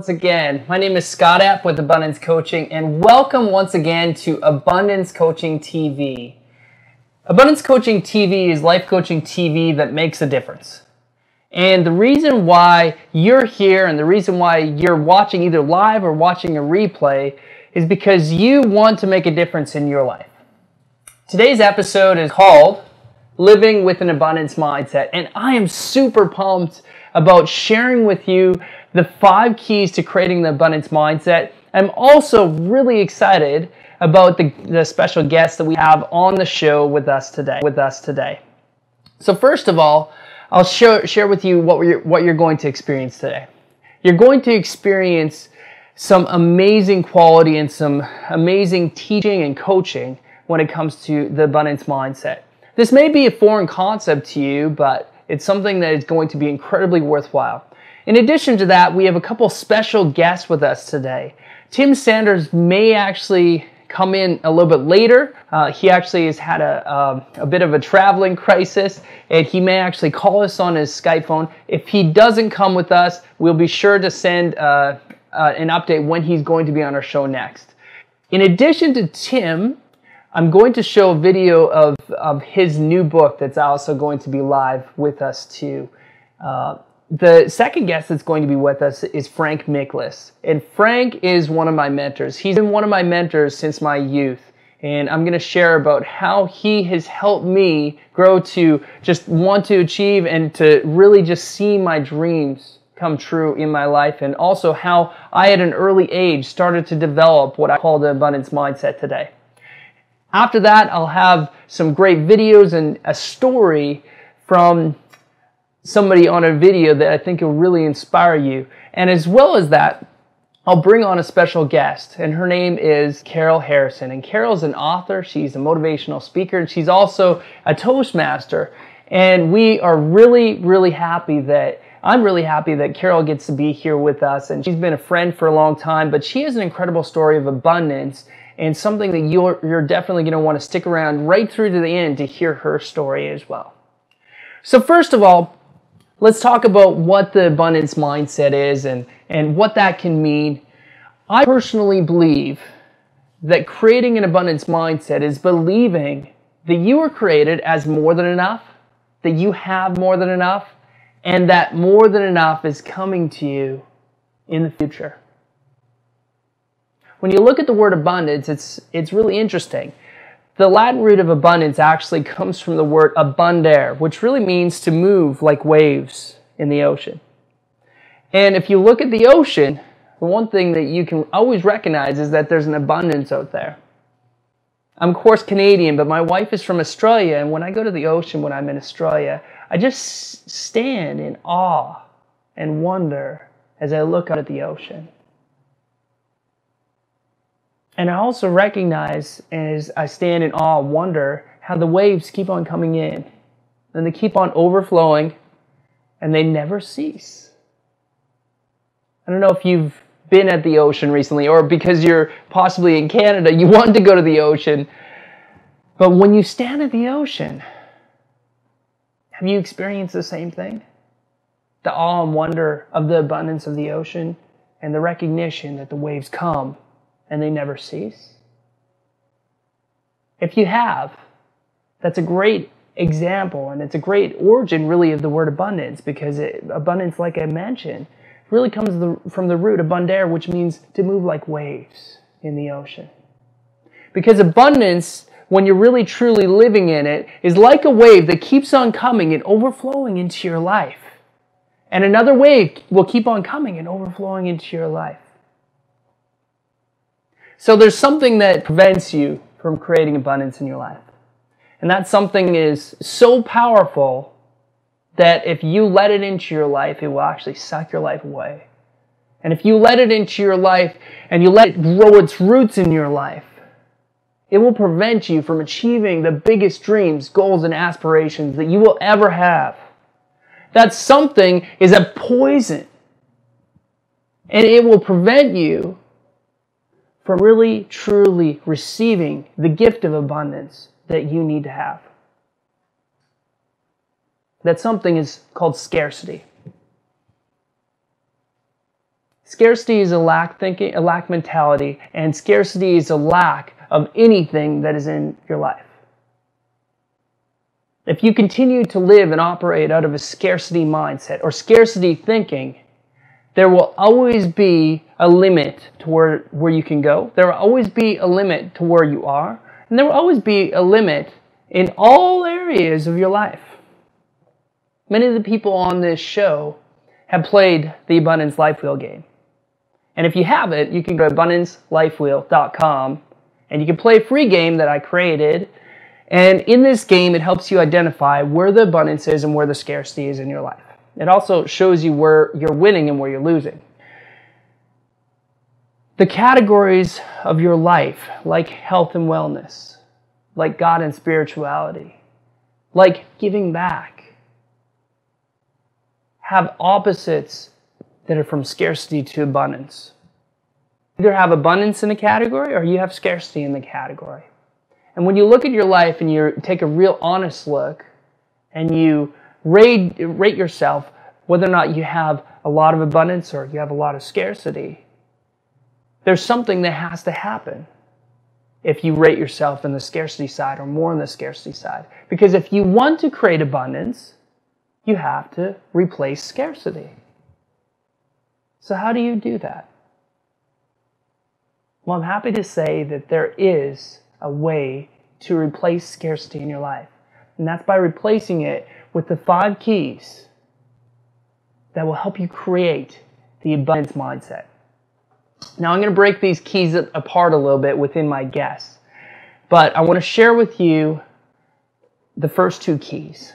Once again, my name is Scott App with Abundance Coaching, and welcome once again to Abundance Coaching TV. Abundance Coaching TV is life coaching TV that makes a difference. And the reason why you're here and the reason why you're watching either live or watching a replay is because you want to make a difference in your life. Today's episode is called Living with an Abundance Mindset, and I am super pumped about sharing with you the 5 keys to creating the abundance mindset. I'm also really excited about the special guest that we have on the show with us today. So first of all, I'll share with you what you're going to experience today. You're going to experience some amazing quality and some amazing teaching and coaching when it comes to the abundance mindset. This may be a foreign concept to you, but it's something that is going to be incredibly worthwhile. In addition to that, we have a couple special guests with us today. Tim Sanders may actually come in a little bit later. He actually has had a bit of a traveling crisis, and he may actually call us on his Skype phone. If he doesn't come with us, we'll be sure to send an update when he's going to be on our show next. In addition to Tim, I'm going to show a video of his new book that's also going to be live with us too. The second guest that's going to be with us is Frank Mikolas. And Frank is one of my mentors. He's been one of my mentors since my youth. And I'm going to share about how he has helped me grow to just want to achieve and to really just see my dreams come true in my life. And also how I at an early age started to develop what I call the abundance mindset today. After that, I'll have some great videos and a story from somebody on a video that I think will really inspire you. And as well as that, I'll bring on a special guest, and her name is Carol Harrison. And Carol's an author, she's a motivational speaker, and she's also a Toastmaster. And we are really, really happy that I'm really happy that Carol gets to be here with us. And she's been a friend for a long time, but she has an incredible story of abundance and something that you're definitely going to want to stick around right through to the end to hear her story as well. So first of all, let's talk about what the abundance mindset is and what that can mean. I personally believe that creating an abundance mindset is believing that you were created as more than enough, that you have more than enough, and that more than enough is coming to you in the future. When you look at the word abundance, it's really interesting. The Latin root of abundance actually comes from the word abundare, which really means to move like waves in the ocean. And if you look at the ocean, the one thing that you can always recognize is that there's an abundance out there. I'm of course Canadian, but my wife is from Australia, and when I go to the ocean when I'm in Australia, I just stand in awe and wonder as I look out at the ocean. And I also recognize, as I stand in awe and wonder, how the waves keep on coming in. And they keep on overflowing, and they never cease. I don't know if you've been at the ocean recently, or because you're possibly in Canada, you want to go to the ocean. But when you stand at the ocean, have you experienced the same thing? The awe and wonder of the abundance of the ocean, and the recognition that the waves come and they never cease? If you have, that's a great example, and it's a great origin really of the word abundance, because abundance, like I mentioned, really comes from the root abundare, which means to move like waves in the ocean. Because abundance, when you're really truly living in it, is like a wave that keeps on coming and overflowing into your life. And another wave will keep on coming and overflowing into your life. So there's something that prevents you from creating abundance in your life. And that something is so powerful that if you let it into your life, it will actually suck your life away. And if you let it into your life and you let it grow its roots in your life, it will prevent you from achieving the biggest dreams, goals, and aspirations that you will ever have. That something is a poison. And it will prevent you from really, truly receiving the gift of abundance that you need to have. That something is called scarcity. Scarcity is a lack thinking, a lack mentality, and scarcity is a lack of anything that is in your life. If you continue to live and operate out of a scarcity mindset or scarcity thinking, there will always be a limit to where you can go. There will always be a limit to where you are. And there will always be a limit in all areas of your life. Many of the people on this show have played the Abundance Life Wheel game. And if you haven't, you can go to abundancelifewheel.com and you can play a free game that I created. And in this game, it helps you identify where the abundance is and where the scarcity is in your life. It also shows you where you're winning and where you're losing. The categories of your life, like health and wellness, like God and spirituality, like giving back, have opposites that are from scarcity to abundance. You either have abundance in a category or you have scarcity in the category. And when you look at your life and you take a real honest look and you rate yourself whether or not you have a lot of abundance or you have a lot of scarcity, there's something that has to happen if you rate yourself in the scarcity side or more on the scarcity side. Because if you want to create abundance, you have to replace scarcity. So how do you do that? Well, I'm happy to say that there is a way to replace scarcity in your life. And that's by replacing it with the 5 keys that will help you create the abundance mindset. Now, I'm going to break these keys apart a little bit within my guests. But I want to share with you the first 2 keys.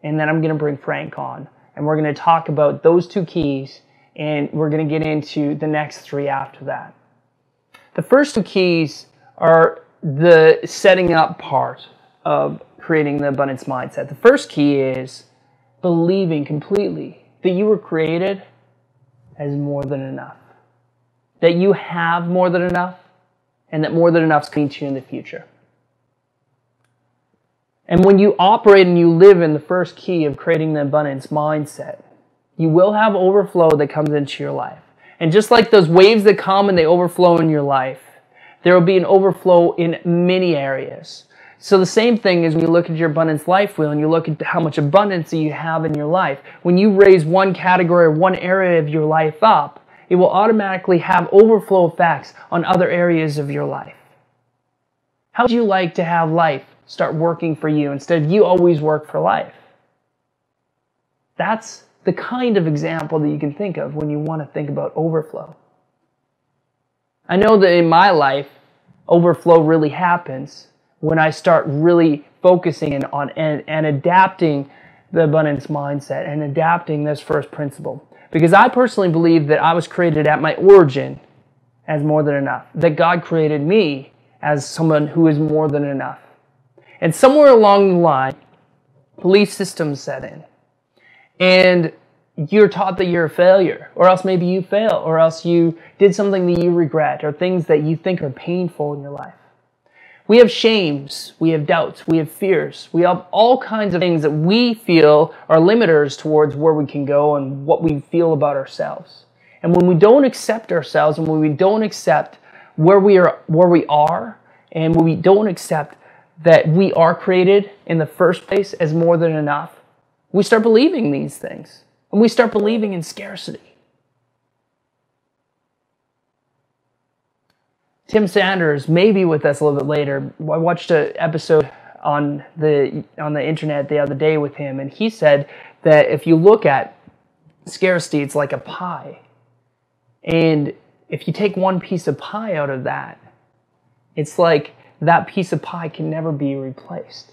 And then I'm going to bring Frank on. And we're going to talk about those 2 keys. And we're going to get into the next 3 after that. The first 2 keys are the setting up part of creating the abundance mindset. The first key is believing completely that you were created as more than enough. That you have more than enough, and that more than enough is coming to you in the future. And when you operate and you live in the first key of creating the abundance mindset, you will have overflow that comes into your life. And just like those waves that come and they overflow in your life, there will be an overflow in many areas. So the same thing is when you look at your abundance life wheel and you look at how much abundance that you have in your life. When you raise one category or one area of your life up, it will automatically have overflow effects on other areas of your life. How would you like to have life start working for you instead of you always work for life? That's the kind of example that you can think of when you want to think about overflow. I know that in my life, overflow really happens when I start really focusing on and adapting the abundance mindset and adapting this first principle. Because I personally believe that I was created at my origin as more than enough. That God created me as someone who is more than enough. And somewhere along the line, belief systems set in. And you're taught that you're a failure, or else maybe you fail, or else you did something that you regret, or things that you think are painful in your life. We have shames, we have doubts, we have fears, we have all kinds of things that we feel are limiters towards where we can go and what we feel about ourselves. And when we don't accept ourselves, and when we don't accept where we are, and when we don't accept that we are created in the first place as more than enough, we start believing these things. And we start believing in scarcity. Tim Sanders may be with us a little bit later. I watched an episode on the internet the other day with him, and he said that if you look at scarcity, it's like a pie. And if you take one piece of pie out of that, it's like that piece of pie can never be replaced.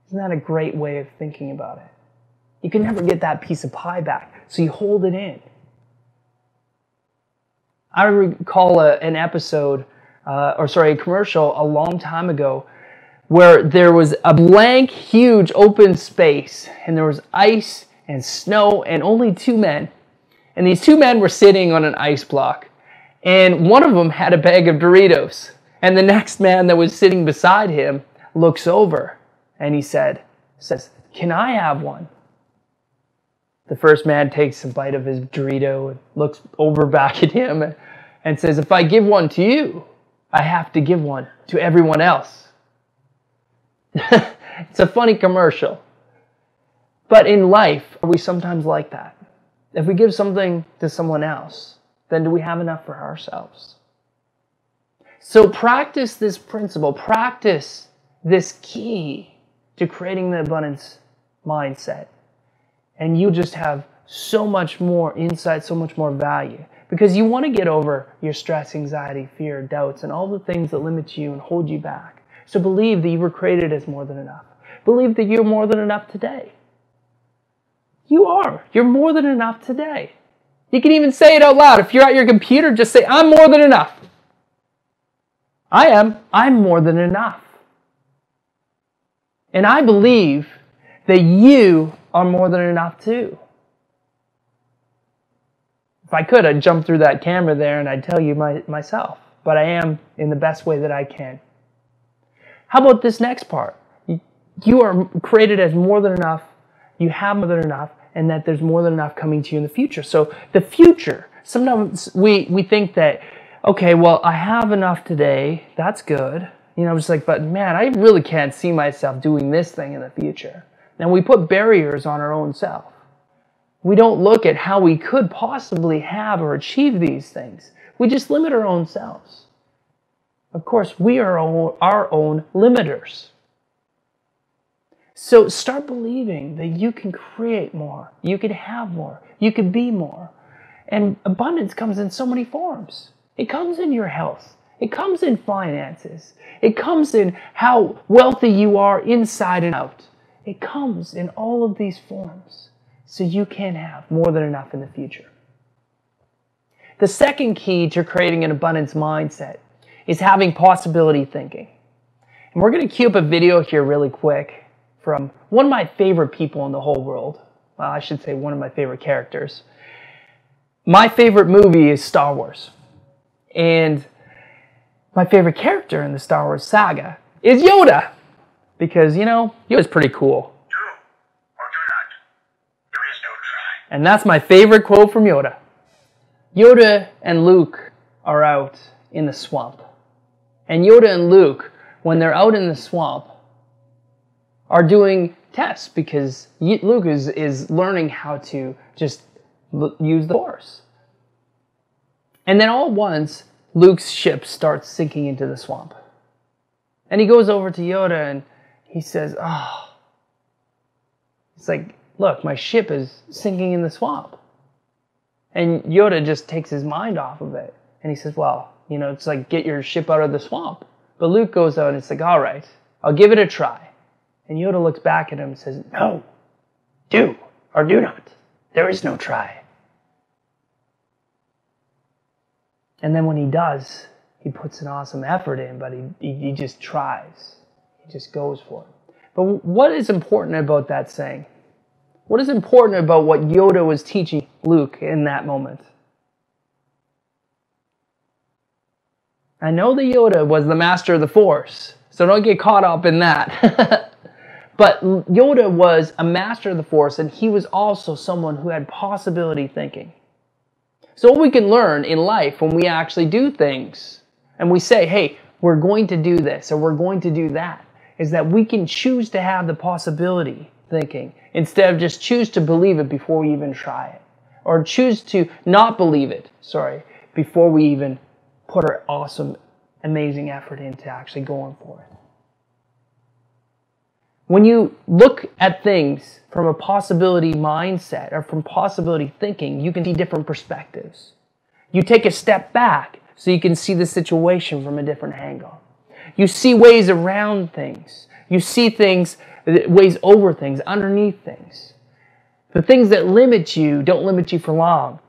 Isn't that a great way of thinking about it? You can never get that piece of pie back, so you hold it in. I recall a commercial a long time ago where there was a blank, huge open space, and there was ice and snow and only 2 men. And these 2 men were sitting on an ice block, and one of them had a bag of Doritos. And the next man that was sitting beside him looks over, and he says, "Can I have one?" The first man takes a bite of his Dorito and looks over back at him and says, if I give one to you, I have to give one to everyone else. It's a funny commercial. But in life, are we sometimes like that? If we give something to someone else, then do we have enough for ourselves? So practice this principle. Practice this key to creating the abundance mindset. And you just have so much more insight, so much more value. Because you want to get over your stress, anxiety, fear, doubts, and all the things that limit you and hold you back. So believe that you were created as more than enough. Believe that you're more than enough today. You are. You're more than enough today. You can even say it out loud. If you're at your computer, just say, I'm more than enough. I am. I'm more than enough. And I believe that you are more than enough too. If I could, I'd jump through that camera there and I'd tell you myself. But I am in the best way that I can. How about this next part? You are created as more than enough. You have more than enough. And that there's more than enough coming to you in the future. So the future, sometimes we think that, okay, well, I have enough today. That's good. You know, it's like, but man, I really can't see myself doing this thing in the future. And we put barriers on our own self. We don't look at how we could possibly have or achieve these things. We just limit our own selves. Of course, we are our own limiters. So start believing that you can create more, you can have more, you can be more. And abundance comes in so many forms. It comes in your health. It comes in finances. It comes in how wealthy you are inside and out. It comes in all of these forms. So you can have more than enough in the future. The second key to creating an abundance mindset is having possibility thinking. And we're going to cue up a video here really quick from one of my favorite people in the whole world. Well, I should say one of my favorite characters. My favorite movie is Star Wars. And my favorite character in the Star Wars saga is Yoda. Because, you know, Yoda's pretty cool. Do or do not. There is no try. And that's my favorite quote from Yoda. Yoda and Luke are out in the swamp. And Yoda and Luke, when they're out in the swamp, are doing tests because Luke is learning how to just use the Force. And then all at once, Luke's ship starts sinking into the swamp. And he goes over to Yoda and he says, oh, it's like, look, my ship is sinking in the swamp. And Yoda just takes his mind off of it. And he says, well, you know, it's like, get your ship out of the swamp. But Luke goes out and it's like, all right, I'll give it a try. And Yoda looks back at him and says, no, do or do not. There is no try. And then when he does, he puts an awesome effort in, but he just tries. He just goes for it. But what is important about that saying? What is important about what Yoda was teaching Luke in that moment? I know that Yoda was the master of the Force, so don't get caught up in that. But Yoda was a master of the Force, and he was also someone who had possibility thinking. So what we can learn in life when we actually do things, and we say, hey, we're going to do this, or we're going to do that, is that we can choose to have the possibility thinking, instead of just choose to believe it before we even try it. Or choose to not believe it, before we even put our awesome, amazing effort into actually going for it. When you look at things from a possibility mindset or from possibility thinking, you can see different perspectives. You take a step back so you can see the situation from a different angle. You see ways around things. You see things, ways over things, underneath things. The things that limit you don't limit you for long.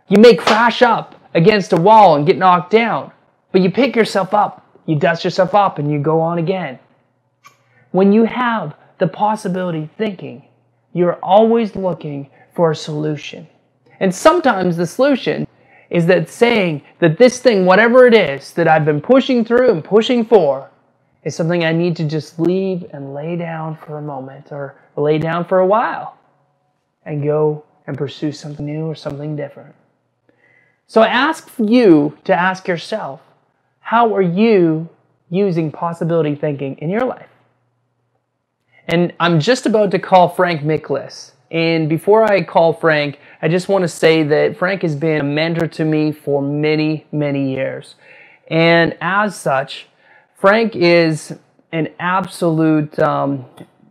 You may crash up against a wall and get knocked down, but you pick yourself up, you dust yourself up, and you go on again. When you have the possibility thinking, you're always looking for a solution. And sometimes the solution is that saying that this thing, whatever it is that I've been pushing through and pushing for, is something I need to just leave and lay down for a moment or lay down for a while and go and pursue something new or something different. So I ask you to ask yourself, how are you using possibility thinking in your life? And I'm just about to call Frank Mikolas. And before I call Frank, I just want to say that Frank has been a mentor to me for many, many years. And as such, Frank is an absolute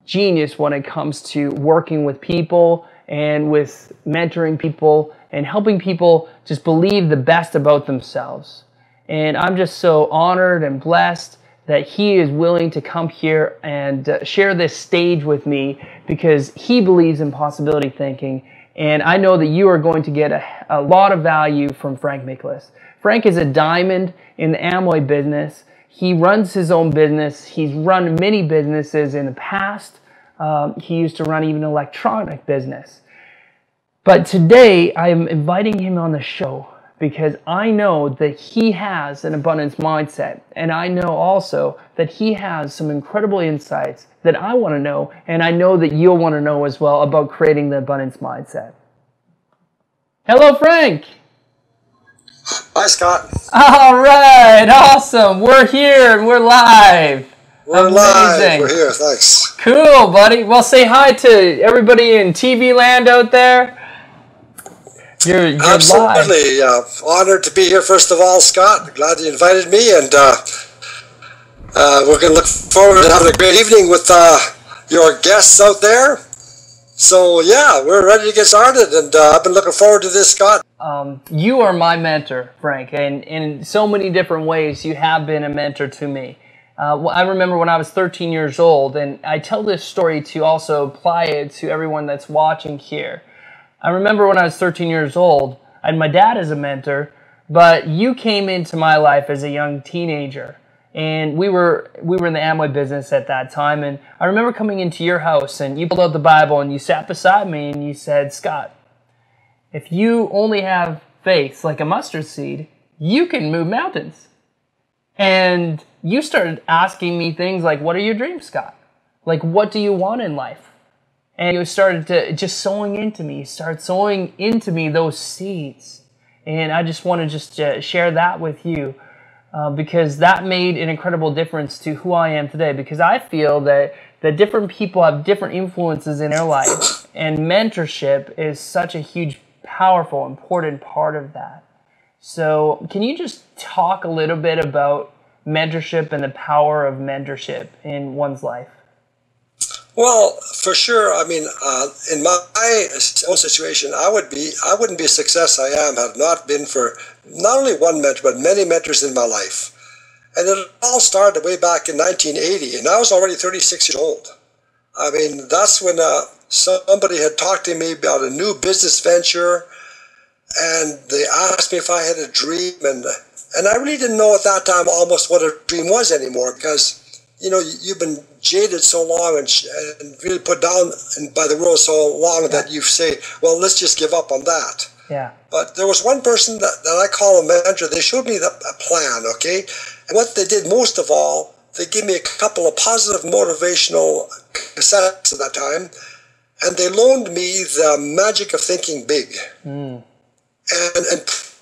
genius when it comes to working with people and with mentoring people and helping people just believe the best about themselves. And I'm just so honored and blessed that he is willing to come here and share this stage with me because he believes in possibility thinking. And I know that you are going to get a lot of value from Frank Mikolas. Frank is a diamond in the Amway business. He runs his own business. He's run many businesses in the past. He used to run even an electronic business. But today, I am inviting him on the show because I know that he has an abundance mindset. And I know also that he has some incredible insights that I want to know. And I know that you'll want to know as well about creating the abundance mindset. Hello, Frank. Hi, Scott. All right. Awesome. We're here and we're live. We're live. We're here. Thanks. Cool, buddy. Well, say hi to everybody in TV land out there. You're absolutely live. Honored to be here. First of all, Scott, glad you invited me, and we're going to look forward to having a great evening with your guests out there. So yeah, we're ready to get started, and I've been looking forward to this, Scott. You are my mentor, Frank, and in so many different ways, you have been a mentor to me. I remember when I was 13 years old, and I tell this story to also apply it to everyone that's watching here. I remember when I was 13 years old, I had my dad as a mentor, but you came into my life as a young teenager. And we were in the Amway business at that time, and I remember coming into your house, and you pulled out the Bible, and you sat beside me, and you said, Scott, if you only have faith like a mustard seed, you can move mountains. And you started asking me things like, what are your dreams, Scott? Like, what do you want in life? And you started to just sowing into me. You started sowing into me those seeds. And I just want to just share that with you because that made an incredible difference to who I am today. Because I feel that different people have different influences in their life. And mentorship is such a huge, powerful, important part of that. So can you just talk a little bit about mentorship and the power of mentorship in one's life? Well, for sure. I mean, in my own situation, I wouldn't be a success I am had not been for not only one mentor, but many mentors in my life. And it all started way back in 1980, and I was already 36 years old. I mean, that's when somebody had talked to me about a new business venture, and they asked me if I had a dream, and I really didn't know at that time almost what a dream was anymore, because you know, you've been jaded so long and really put down by the world so long that you say, well, let's just give up on that. Yeah. But there was one person that I call a mentor. They showed me a plan, okay? And what they did most of all, they gave me a couple of positive motivational cassettes at that time, and they loaned me The Magic of Thinking Big. And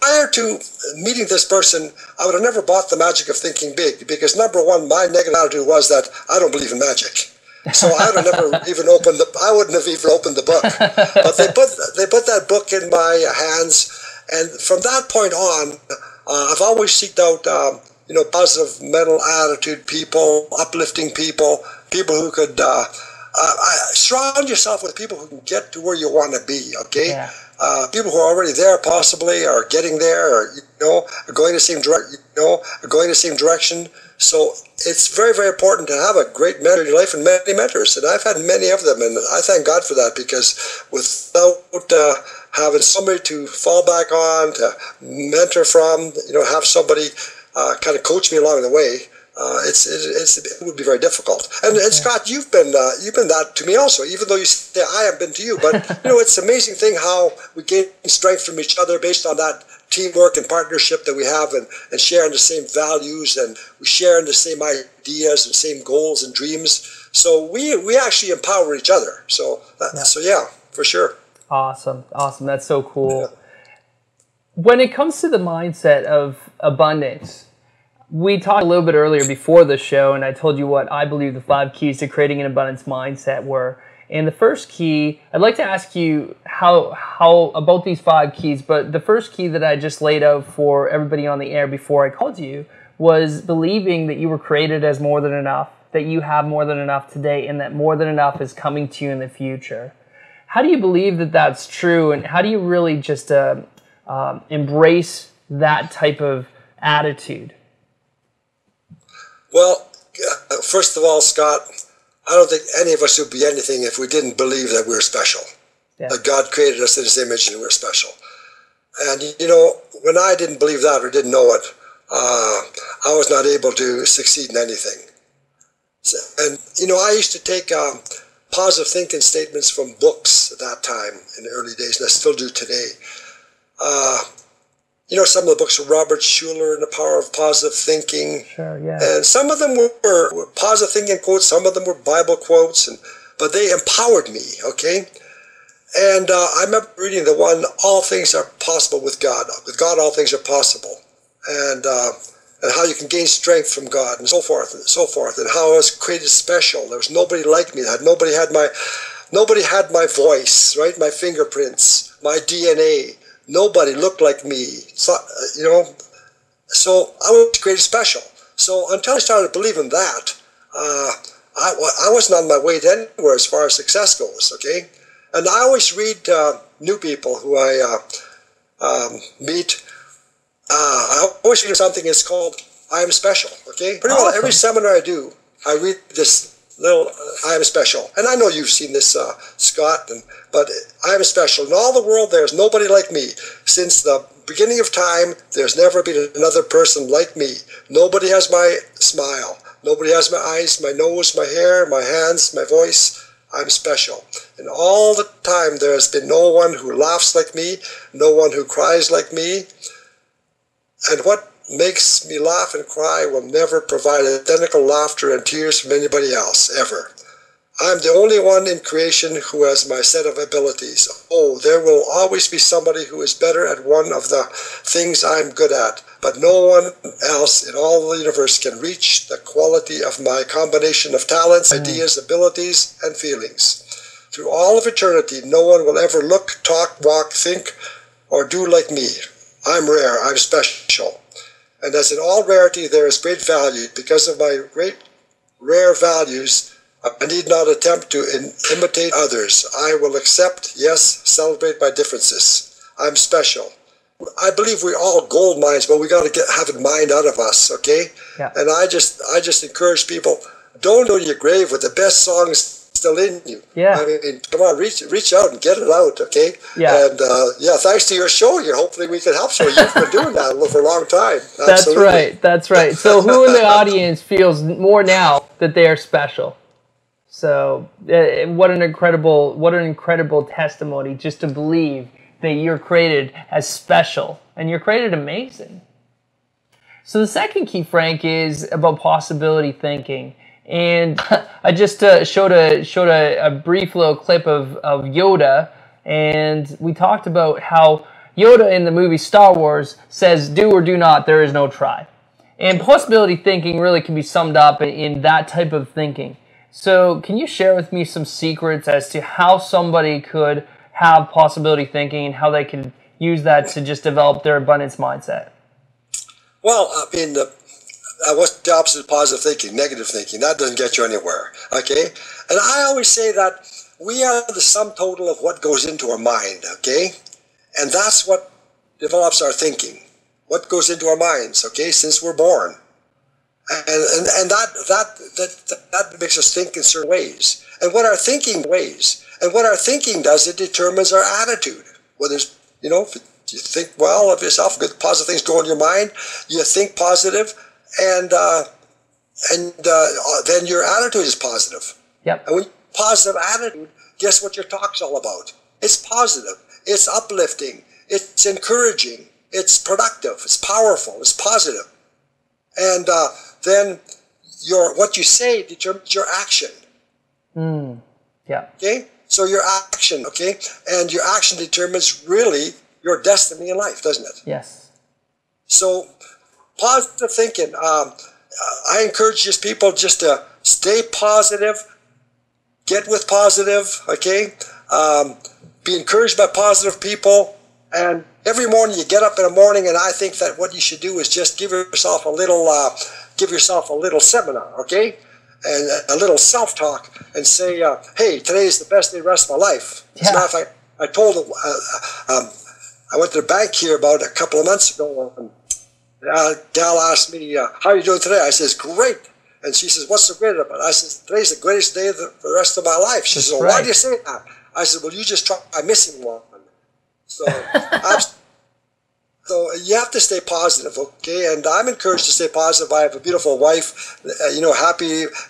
prior to meeting this person, I would have never bought The Magic of Thinking Big because, number one, my negative attitude was that I don't believe in magic. So I would have never even opened I wouldn't have even opened the book. But they put that book in my hands, and from that point on, I've always seeked out positive mental attitude people, uplifting people, people who could surround yourself with people who can get to where you want to be. Okay. Yeah. People who are already there, possibly, are getting there, or are going the same direction. So it's very, very important to have a great mentor in your life and many mentors, and I've had many of them, and I thank God for that, because without having somebody to fall back on, to mentor from, have somebody kind of coach me along the way. It would be very difficult. And Scott, you've been that to me also, even though you say I have been to you. But it's an amazing thing how we gain strength from each other based on that teamwork and partnership that we have, and sharing the same values, and we share in the same ideas and same goals and dreams. So we actually empower each other. So yeah, for sure. Awesome. Awesome. That's so cool. Yeah. When it comes to the mindset of abundance, we talked a little bit earlier before the show, and I told you what I believe the 5 keys to creating an abundance mindset were. And the first key, I'd like to ask you how about these 5 keys, but the first key that I just laid out for everybody on the air before I called you was believing that you were created as more than enough, that you have more than enough today, and that more than enough is coming to you in the future. How do you believe that that's true, and how do you really just embrace that type of attitude? Well, first of all, Scott, I don't think any of us would be anything if we didn't believe that we're special. Yeah. That God created us in His image and we're special. And, you know, when I didn't believe that or didn't know it, I was not able to succeed in anything. And, you know, I used to take positive thinking statements from books at that time in the early days, and I still do today. You know, some of the books were Robert Schuller and The Power of Positive Thinking. Sure, yeah. And some of them were positive thinking quotes, some of them were Bible quotes, but they empowered me, okay? And I remember reading the one, all things are possible with God. With God, all things are possible. And how you can gain strength from God and so forth, and how I was created special. There was nobody like me. Nobody had my voice, right? My fingerprints, my DNA. Nobody looked like me, so, you know. So I was created special. So until I started believing that, I wasn't on my way to anywhere as far as success goes, okay? And I always read new people who I meet. I always read something that's called I Am Special, okay? Pretty well every seminar I do, I read this little I Am Special. And I know you've seen this, Scott, but I am special. In all the world, there's nobody like me. Since the beginning of time, there's never been another person like me. Nobody has my smile. Nobody has my eyes, my nose, my hair, my hands, my voice. I'm special. And all the time, there has been no one who laughs like me, no one who cries like me. And what makes me laugh and cry will never provide identical laughter and tears from anybody else, ever. I'm the only one in creation who has my set of abilities. Oh, there will always be somebody who is better at one of the things I'm good at, but no one else in all the universe can reach the quality of my combination of talents, ideas, abilities, and feelings. Through all of eternity, no one will ever look, talk, walk, think, or do like me. I'm rare, I'm special. And as in all rarity, there is great value. Because of my great rare values, I need not attempt to imitate others. I will accept, yes, celebrate my differences. I'm special. I believe we're all gold mines, but we got to have it mined out of us, okay? Yeah. And I just encourage people, don't go to your grave with the best songs still in you. Yeah. I mean, come on, reach out and get it out, okay? Yeah. And thanks to your show here, hopefully we can help you. You've been doing that for a long time. Absolutely. That's right. So who in the audience feels more now that they are special? So what an incredible testimony just to believe that you're created as special and you're created amazing. So the second key, Frank, is about possibility thinking. And I just showed a brief little clip of Yoda, and we talked about how Yoda in the movie Star Wars says, "Do or do not, there is no try." And possibility thinking really can be summed up in that type of thinking. So can you share with me some secrets as to how somebody could have possibility thinking and how they can use that to just develop their abundance mindset? Well, I mean, what's the opposite of positive thinking? Negative thinking. That doesn't get you anywhere, okay? And I always say that we are the sum total of what goes into our mind, okay? And that's what develops our thinking. What goes into our minds, okay, since we're born. And that makes us think in certain ways. And what our thinking does, it determines our attitude. Whether it's, you know, if you think well of yourself, good positive things go in your mind, you think positive, and then your attitude is positive. Yep. And when you have a positive attitude, guess what your talk's all about? It's positive. It's uplifting. It's encouraging. It's productive. It's powerful. It's positive. And then what you say determines your action. Yeah. Okay? So your action, okay? And your action determines really your destiny in life, doesn't it? Yes. So positive thinking. I encourage just people just to stay positive, get with positive, okay? Be encouraged by positive people. And every morning you get up in the morning, and I think that what you should do is just give yourself a little seminar, okay? And a little self-talk, and say, hey, today is the best day of the rest of my life. As a matter of fact, I told I went to the bank here about a couple of months ago, and a gal asked me, how are you doing today? I says, great. And she says, what's so great about it? I said, today's the greatest day for the rest of my life. She says, well, why do you say that? I said, well, you just try missing one. So, so you have to stay positive, okay? And I'm encouraged to stay positive. I have a beautiful wife,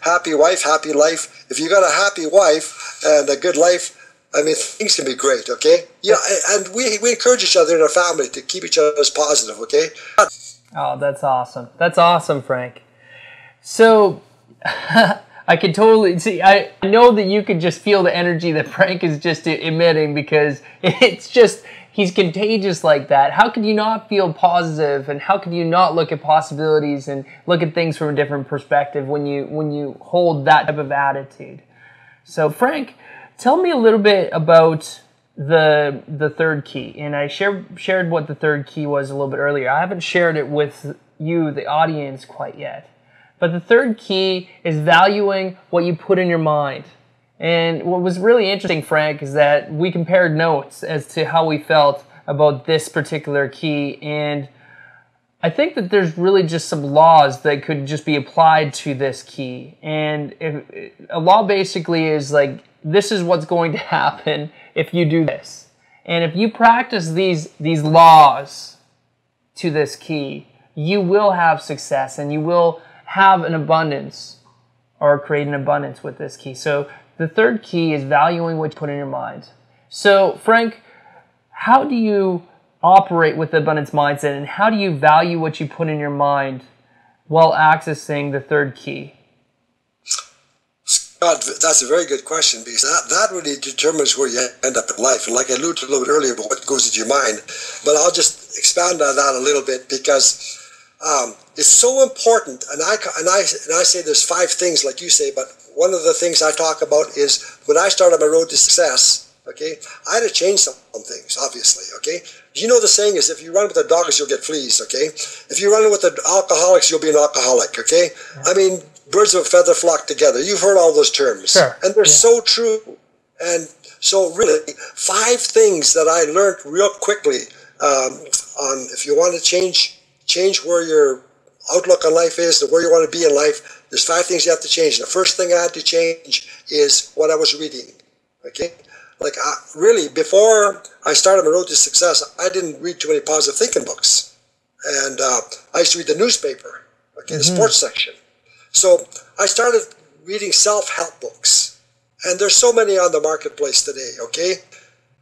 happy wife, happy life. If you got a happy wife and a good life, I mean, things can be great, okay? Yeah, and we encourage each other in our family to keep each other as positive, okay? Oh, that's awesome. That's awesome, Frank. So I can totally see, I know that you could just feel the energy that Frank is just emitting, because it's just, he's contagious like that. How could you not feel positive, and how could you not look at possibilities and look at things from a different perspective when you hold that type of attitude? So Frank, tell me a little bit about the third key. And I shared what the third key was a little bit earlier. I haven't shared it with you, the audience, quite yet. But the third key is valuing what you put in your mind. And what was really interesting, Frank, is that we compared notes as to how we felt about this particular key. And I think that there's really just some laws that could just be applied to this key. And a law basically is like, this is what's going to happen if you do this. And if you practice these laws to this key, you will have success, and you will have an abundance, or create an abundance with this key. So the third key is valuing what you put in your mind. So Frank, how do you operate with the abundance mindset, and how do you value what you put in your mind while accessing the third key? Scott, that's a very good question, because that really determines where you end up in life. And like I alluded to a little bit earlier about what goes into your mind, but I'll just expand on that a little bit, because it's so important. And I say there's 5 things, like you say, but one of the things I talk about is when I started my road to success, okay, I had to change some things, obviously, okay? You know the saying is, if you run with the dogs, you'll get fleas, okay? If you run with the alcoholics, you'll be an alcoholic, okay? Yeah. I mean, birds of a feather flock together. You've heard all those terms. Sure. And they're so true. And so really, 5 things that I learned real quickly on if you want to change where your outlook on life is and where you want to be in life, there's 5 things you have to change. And the first thing I had to change is what I was reading, okay? Like, really, before I started my road to success, I didn't read too many positive thinking books. And I used to read the newspaper, okay, the sports section. So I started reading self-help books. And there's so many on the marketplace today, okay?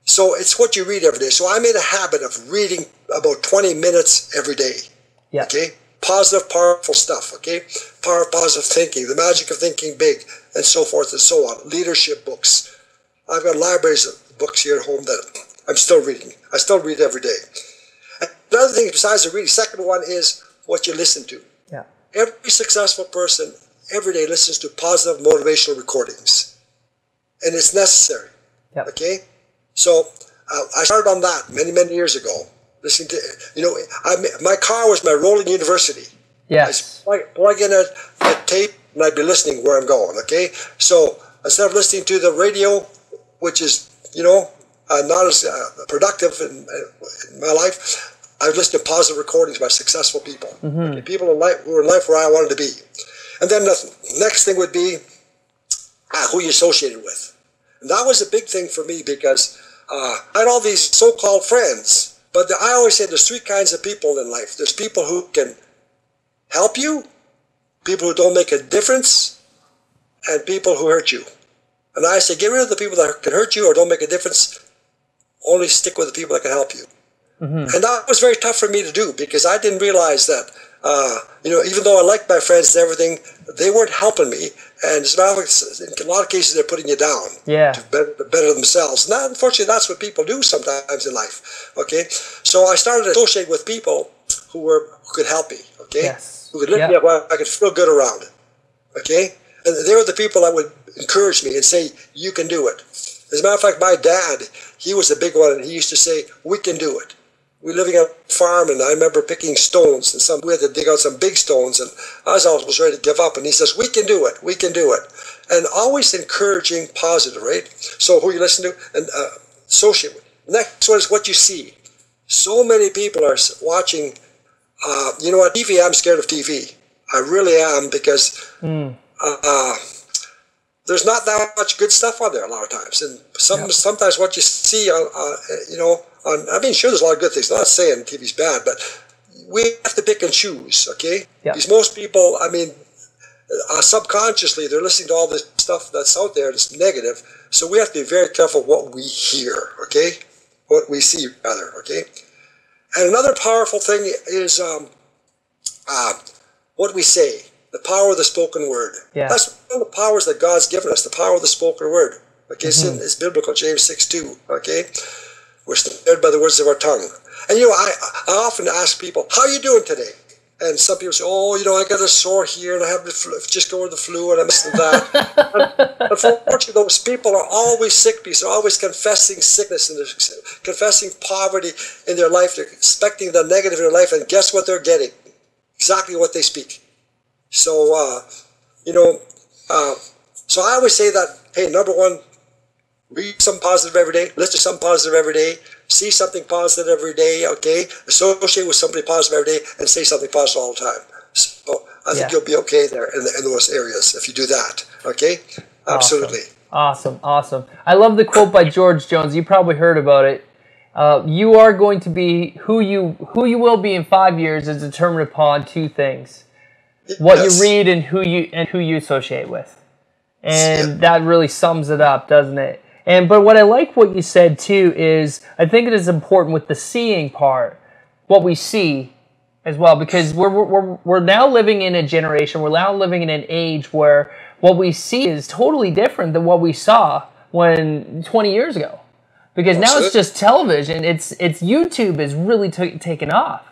So it's what you read every day. So I made a habit of reading about 20 minutes every day, okay? Positive, powerful stuff, okay? Positive thinking, the magic of thinking big, and so forth and so on. Leadership books. I've got libraries of books here at home that I'm still reading. I still read every day. And another thing besides the reading, second one is what you listen to. Yeah. Every successful person every day listens to positive motivational recordings. And it's necessary, okay? So I started on that many, many years ago. Listening to, my car was my rolling university. Yes. I plug in a tape and I'd be listening where I'm going, okay? So instead of listening to the radio, which is, not as productive in my life, I listen to positive recordings by successful people. Okay? People in life who are in life where I wanted to be. And then the next thing would be who you associated with. And that was a big thing for me, because I had all these so-called friends. But I always say there's 3 kinds of people in life. There's people who can help you, people who don't make a difference, and people who hurt you. And I say, get rid of the people that can hurt you or don't make a difference. Only stick with the people that can help you. And that was very tough for me to do, because I didn't realize that, even though I liked my friends and everything, they weren't helping me. And as a matter of fact, in a lot of cases, they're putting you down to better themselves. And that, unfortunately, that's what people do sometimes in life. Okay, so I started to associate with people who could help me. Okay, who could lift me up, I could feel good around. Okay, and they were the people that would encourage me and say, "You can do it." As a matter of fact, my dad, he was a big one, and he used to say, "We can do it." We were living on a farm, and I remember picking stones, and we had to dig out some big stones, and I was almost ready to give up, and he says, "We can do it, we can do it." And always encouraging, positive, right? So who you listen to and associate with. Next one is what you see. So many people are watching, you know what, TV, I'm scared of TV. I really am, because there's not that much good stuff on there a lot of times. And sometimes what you see, you know, I mean, sure, there's a lot of good things. I'm not saying TV's bad, but we have to pick and choose, okay? Because most people, I mean, subconsciously, they're listening to all this stuff that's out there that's negative. So we have to be very careful what we hear, okay? What we see, rather, okay? And another powerful thing is what we say, the power of the spoken word. That's one of the powers that God's given us, the power of the spoken word. Okay, it's biblical, James 6:2, okay? We're snared by the words of our tongue. And you know, I often ask people, "How are you doing today?" And some people say, "Oh, you know, I got a sore here, and I have the flu, just go over the flu, and I'm this and that." Unfortunately, those people are always sick because they're always confessing sickness, and they're confessing poverty in their life. They're expecting the negative in their life, and guess what they're getting? Exactly what they speak. So, you know, so I always say that, hey, number one, read something positive every day, listen to something positive every day, see something positive every day, okay? Associate with somebody positive every day, and say something positive all the time. So I think you'll be okay there in those areas if you do that, okay? Absolutely. Awesome. I love the quote by George Jones. You probably heard about it. You are going to be who you will be in 5 years is determined upon two things: what you read and who you associate with. And that really sums it up, doesn't it? But what I like what you said too is I think it is important with the seeing part, what we see as well, because we're now living in a generation, we're now living in an age where what we see is totally different than what we saw 20 years ago. Because now it's just television. It's YouTube is really taken off.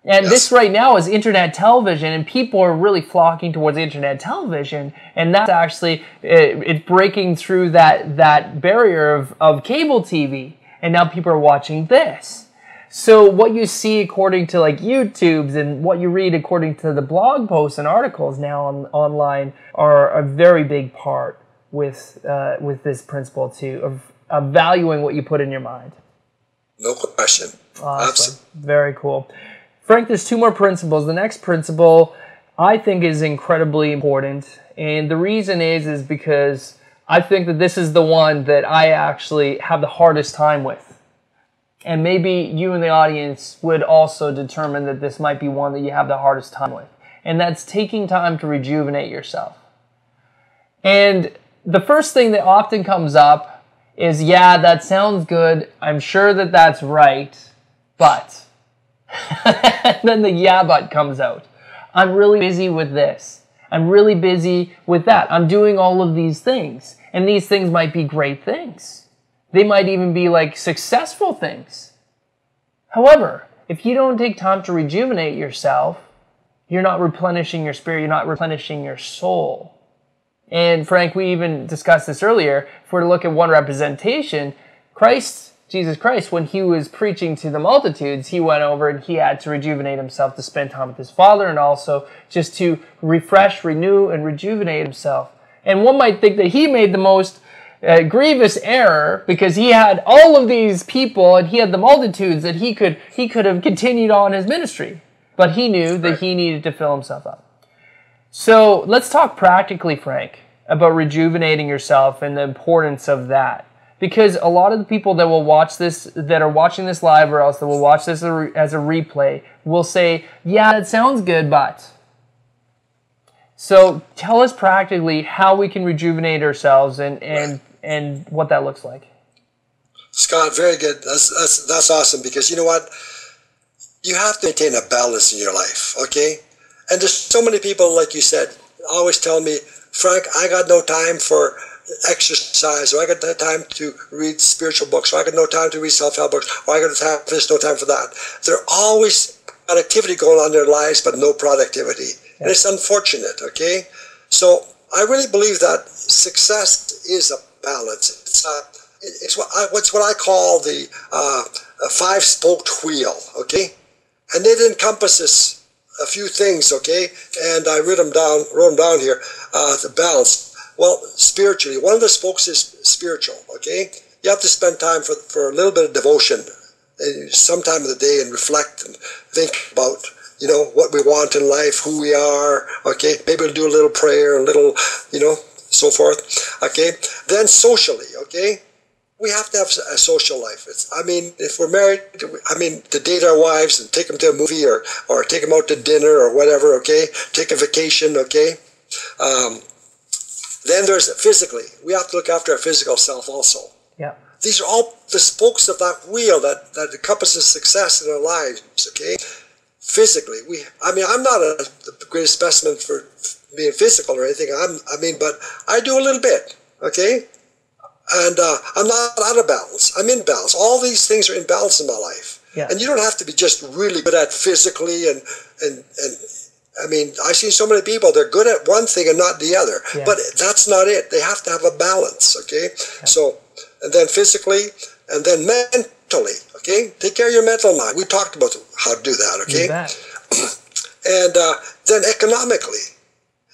And this right now is internet television, and people are really flocking towards internet television, and that's actually it's breaking through that barrier of cable TV, and now people are watching this. So what you see according to like YouTube's and what you read according to the blog posts and articles now online are a very big part with this principle too of valuing what you put in your mind. No question. Awesome. Absolutely. Very cool. Frank, there's two more principles. The next principle I think is incredibly important. And the reason is because I think that this is the one that I actually have the hardest time with. And maybe you in the audience would also determine that this might be one that you have the hardest time with. And that's taking time to rejuvenate yourself. And the first thing that often comes up is, yeah, that sounds good. I'm sure that that's right, but... and then the yeah but comes out. I'm really busy with this. I'm really busy with that. I'm doing all of these things. And these things might be great things. They might even be like successful things. However, if you don't take time to rejuvenate yourself, you're not replenishing your spirit, you're not replenishing your soul. And Frank, we even discussed this earlier. If we're to look at one representation, Jesus Christ, when he was preaching to the multitudes, he went over and he had to rejuvenate himself to spend time with his Father and also just to refresh, renew, and rejuvenate himself. And one might think that he made the most grievous error because he had all of these people and he had the multitudes that he could have continued on his ministry. But he knew that he needed to fill himself up. So let's talk practically, Frank, about rejuvenating yourself and the importance of that. Because a lot of the people that will watch this, that are watching this live or else that will watch this as a replay, will say, yeah, that sounds good, but... So tell us practically how we can rejuvenate ourselves and what that looks like. Scott, very good. That's awesome, because you know what? You have to maintain a balance in your life, okay? And there's so many people, like you said, always tell me, Frank, I got no time for exercise, or I got no time to read spiritual books, or I got no time to read self-help books, or I got no time for this, no time for that. There's always activity going on in their lives, but no productivity. And it's unfortunate, okay? So I really believe that success is a balance. It's what I call the five-spoked wheel, okay? And it encompasses a few things, okay? And I wrote them down here, the balance. Well, spiritually, one of the spokes is spiritual, okay? You have to spend time for a little bit of devotion some time of the day and reflect and think about, you know, what we want in life, who we are, okay? Maybe we'll do a little prayer, a little, you know, so forth, okay? Then socially, okay? We have to have a social life. If we're married, to date our wives and take them to a movie or take them out to dinner or whatever, okay? Take a vacation, okay? Then there's physically. We have to look after our physical self also. Yeah. These are all the spokes of that wheel that encompasses success in our lives, okay? Physically, I'm not the greatest specimen for being physical or anything, but I do a little bit, okay? And I'm not out of balance. I'm in balance. All these things are in balance in my life. Yeah. And you don't have to be just really good at physically and I've seen so many people, they're good at one thing and not the other. Yeah. But that's not it. They have to have a balance, okay? Yeah. So, and then physically, and then mentally, okay? Take care of your mental mind. We talked about how to do that, okay? And then economically.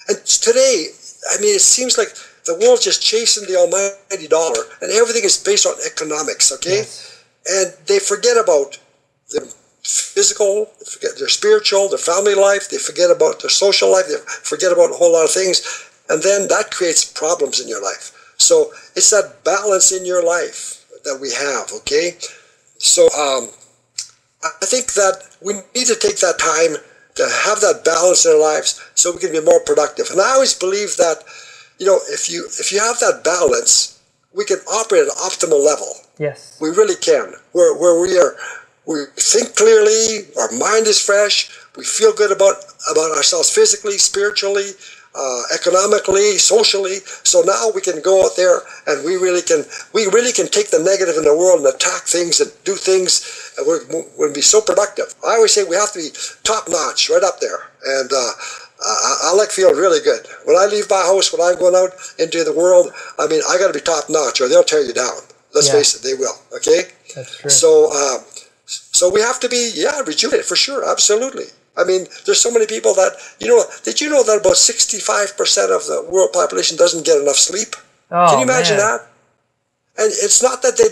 And today, it seems like the world's just chasing the almighty dollar, and everything is based on economics, okay? Yes. And they forget about the physical, they forget their spiritual, their family life, they forget about their social life, they forget about a whole lot of things, and then that creates problems in your life. So it's that balance in your life that we have, okay? So I think that we need to take that time to have that balance in our lives so we can be more productive. And I always believe that, you know, if you have that balance, we can operate at an optimal level. Yes. We really can. Where we think clearly, our mind is fresh, we feel good about ourselves physically, spiritually, economically, socially. So now we can go out there and we really can take the negative in the world and attack things and do things, and we'll be so productive. I always say we have to be top notch, right up there. And I like feeling really good. When I leave my house, when I'm going out into the world, I got to be top notch or they'll tear you down. Let's face it, they will. Okay? That's true. So we have to be, rejuvenated for sure, absolutely. There's so many people that, did you know that about 65% of the world population doesn't get enough sleep? Oh, can you imagine that? And it's not that they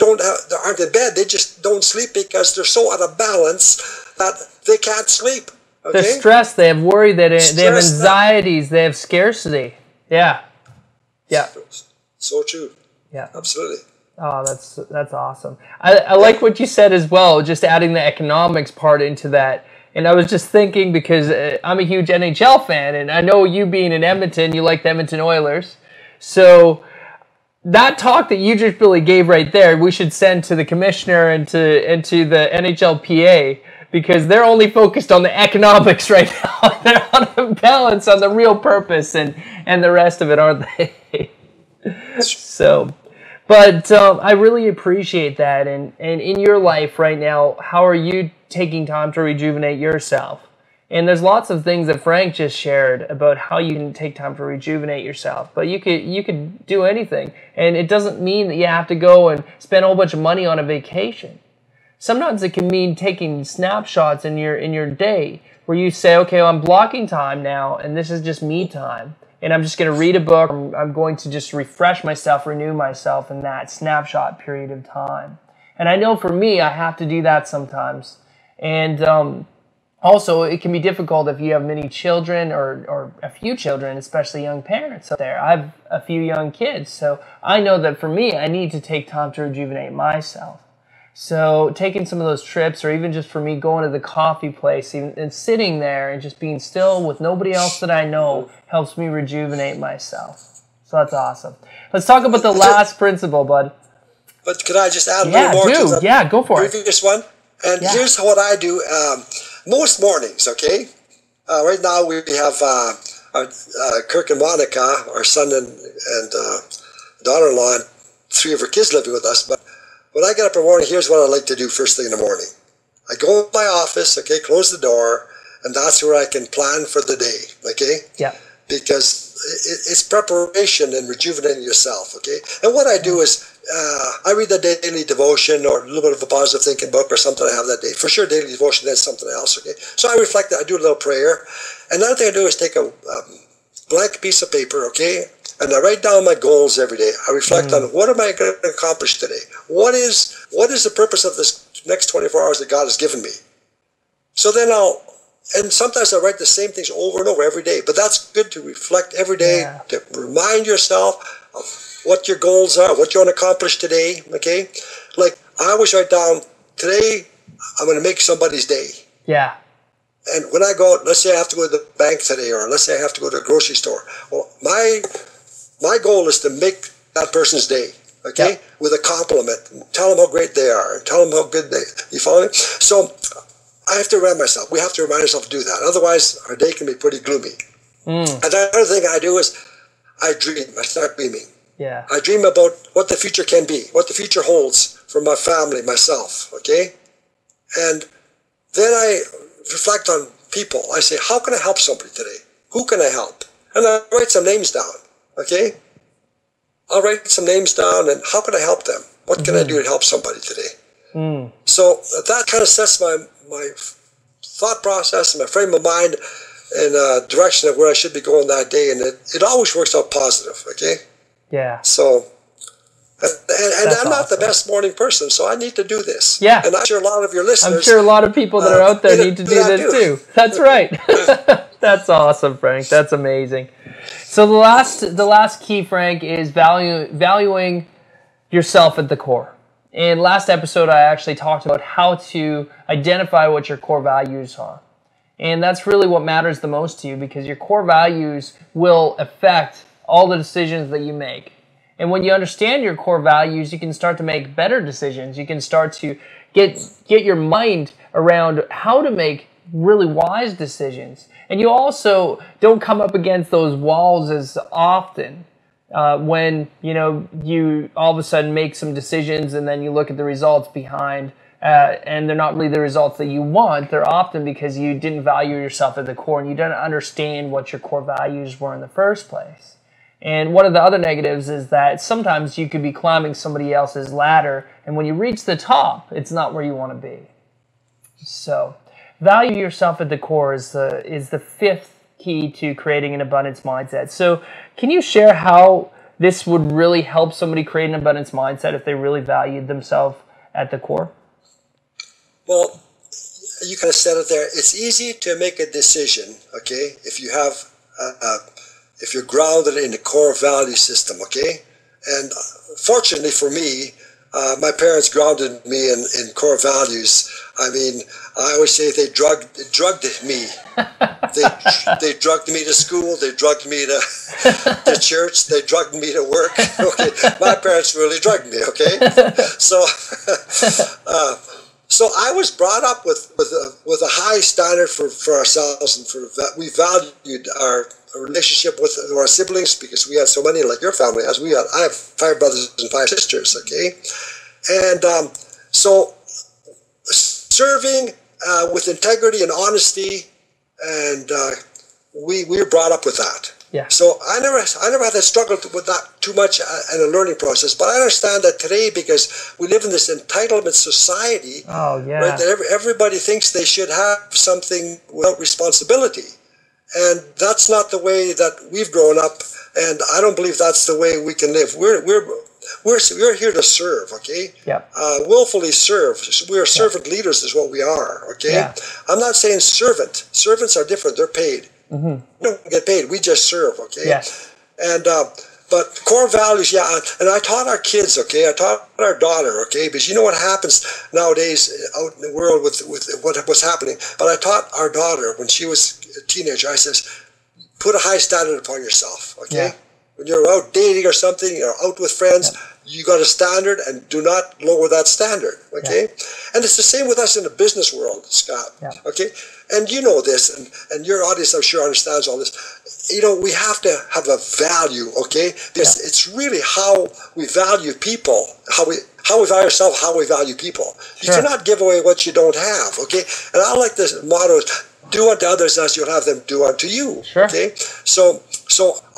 aren't in bed, they just don't sleep because they're so out of balance that they can't sleep. Okay? They're stressed, they have worry, they have anxieties, they have scarcity. Yeah. Yeah. So true. Yeah. Absolutely. Oh, that's awesome. I like what you said as well, just adding the economics part into that. And I was just thinking, because I'm a huge NHL fan, and I know you being in Edmonton, you like the Edmonton Oilers. So that talk that you just really gave right there, we should send to the commissioner and to the NHLPA, because they're only focused on the economics right now. They're on a balance on the real purpose and the rest of it, aren't they? So... But I really appreciate that. And in your life right now, how are you taking time to rejuvenate yourself? And there's lots of things that Frank just shared about how you can take time to rejuvenate yourself. But you could do anything. And it doesn't mean that you have to go and spend a whole bunch of money on a vacation. Sometimes it can mean taking snapshots in your day where you say, okay, well, I'm blocking time now, and this is just me time. And I'm just going to read a book. I'm going to just refresh myself, renew myself in that snapshot period of time. And I know for me, I have to do that sometimes. And also, it can be difficult if you have many children or a few children, especially young parents out there. I have a few young kids. So I know that for me, I need to take time to rejuvenate myself. So taking some of those trips, or even just for me going to the coffee place and sitting there and just being still with nobody else that I know, helps me rejuvenate myself. So that's awesome. Let's talk about the last principle, bud. But could I just add a little more to the Yeah, go for it. previous one? And here's what I do most mornings, okay? Right now we have Kirk and Monica, our son and daughter-in-law, and 3 of her kids living with us. But when I get up in the morning, here's what I like to do first thing in the morning. I go in my office, okay, close the door, and that's where I can plan for the day, okay? Yeah. Because it's preparation and rejuvenating yourself, okay? And what I do is I read the daily devotion or a little bit of a positive thinking book or something I have that day. For sure, daily devotion, then something else, okay? So I reflect, I do a little prayer. Another thing I do is take a blank piece of paper, okay? And I write down my goals every day. I reflect on what am I going to accomplish today? What is the purpose of this next 24 hours that God has given me? So then and sometimes I write the same things over and over every day, but that's good to reflect every day, to remind yourself of what your goals are, what you want to accomplish today, okay? Like, I always write down, today, I'm going to make somebody's day. Yeah. And when I go out, let's say I have to go to the bank today, or let's say I have to go to a grocery store. Well, my goal is to make that person's day, okay? With a compliment. Tell them how great they are, and tell them how good you follow me? So I have to remind myself. We have to remind ourselves to do that. Otherwise, our day can be pretty gloomy. Another thing I do is I dream. I start dreaming. Yeah. I dream about what the future can be, what the future holds for my family, myself, okay? And then I reflect on people. I say, how can I help somebody today? Who can I help? And I write some names down, okay? I'll write some names down and how can I help them? What can I do to help somebody today? So that kind of sets my thought process and my frame of mind in a direction of where I should be going that day. And it always works out positive, okay? Yeah. So, and I'm not awesome. the best morning person, so I need to do this. Yeah. And I'm sure a lot of your listeners... I'm sure a lot of people that are out there need to do this too. That's right. That's awesome, Frank. That's amazing. So the last key, Frank, is valuing yourself at the core. In last episode, I actually talked about how to identify what your core values are. And that's really what matters the most to you, because your core values will affect all the decisions that you make. And when you understand your core values, you can start to make better decisions. You can start to get your mind around how to make really wise decisions. And you also don't come up against those walls as often when you all of a sudden make some decisions and then you look at the results behind and they're not really the results that you want. They're often because you didn't value yourself at the core and you didn't understand what your core values were in the first place. And one of the other negatives is that sometimes you could be climbing somebody else's ladder, and when you reach the top, it's not where you want to be. So, value yourself at the core is the fifth key to creating an abundance mindset. So, can you share how this would really help somebody create an abundance mindset if they really valued themselves at the core? Well, you kind of said it there. It's easy to make a decision, okay, if you have if you're grounded in the core value system, okay? And fortunately for me, my parents grounded me in core values. I mean, I always say they drugged me. They drugged me to school. They drugged me to church. They drugged me to work. Okay, my parents really drugged me. Okay, so so I was brought up with a high standard for ourselves, and for that we valued our relationship with our siblings, because we had so many, like your family has. I have 5 brothers and 5 sisters, okay? And so serving with integrity and honesty, and we were brought up with that. Yeah. So I never had to struggle with that too much in a learning process. But I understand that today, because we live in this entitlement society, right, that everybody thinks they should have something without responsibility. And that's not the way that we've grown up, and I don't believe that's the way we can live. We're here to serve, okay? Yeah. Willfully serve. We are servant leaders is what we are, okay? Yeah. I'm not saying servant. Servants are different. They're paid. We don't get paid. We just serve, okay? Yes. And but core values, yeah. And I taught our kids, okay? I taught our daughter, okay? Because you know what happens nowadays out in the world with what's happening. But I taught our daughter when she was a teenager. I says, put a high standard upon yourself, okay? Yeah. When you're out dating or something, you're out with friends, you got a standard, and do not lower that standard, okay? And it's the same with us in the business world, Scott, okay? And you know this, and your audience, I'm sure, understands all this. we have to have a value, okay? Because it's really how we value people, how we value ourselves, how we value people. You cannot give away what you don't have, okay? And I like this motto, do unto others as you'll have them do unto you, okay? So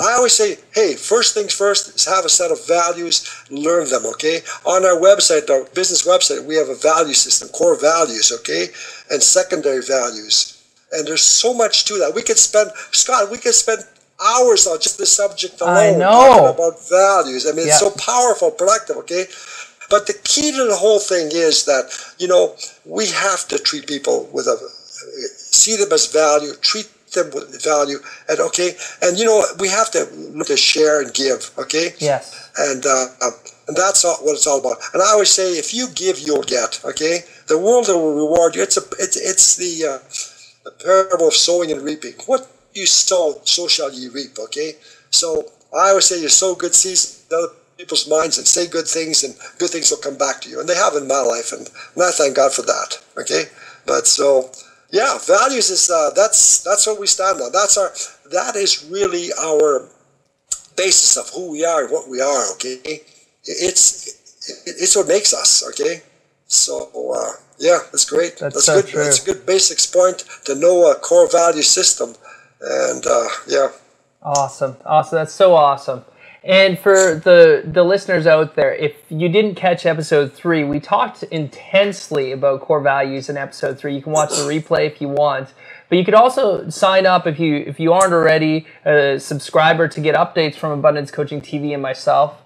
I always say, hey, first things first is have a set of values, learn them, okay? On our website, our business website, we have a value system, core values, okay? And secondary values. And there's so much to that. Scott, we could spend hours on just this subject alone talking about values. I mean, it's so powerful, productive, okay? But the key to the whole thing is that, we have to treat people see them as value, treat them with value, and we have to look to share and give, okay? Yes. And that's what it's all about. And I always say, if you give, you'll get, okay? The world will reward you. It's the parable of sowing and reaping. What you sow, so shall ye reap, okay? So I always say you sow good seeds in other people's minds and say good things, and good things will come back to you. And they have in my life, and I thank God for that, okay? But values is, that's what we stand on. That is really our basis of who we are and what we are, okay? It's what makes us, okay? So, that's great. That's so good. True. That's a good basics point to know a core value system. And, Awesome. That's so awesome. And for the listeners out there, if you didn't catch episode 3, we talked intensely about core values in episode 3. You can watch the replay if you want. But you could also sign up if you aren't already a subscriber to get updates from Abundance Coaching TV and myself.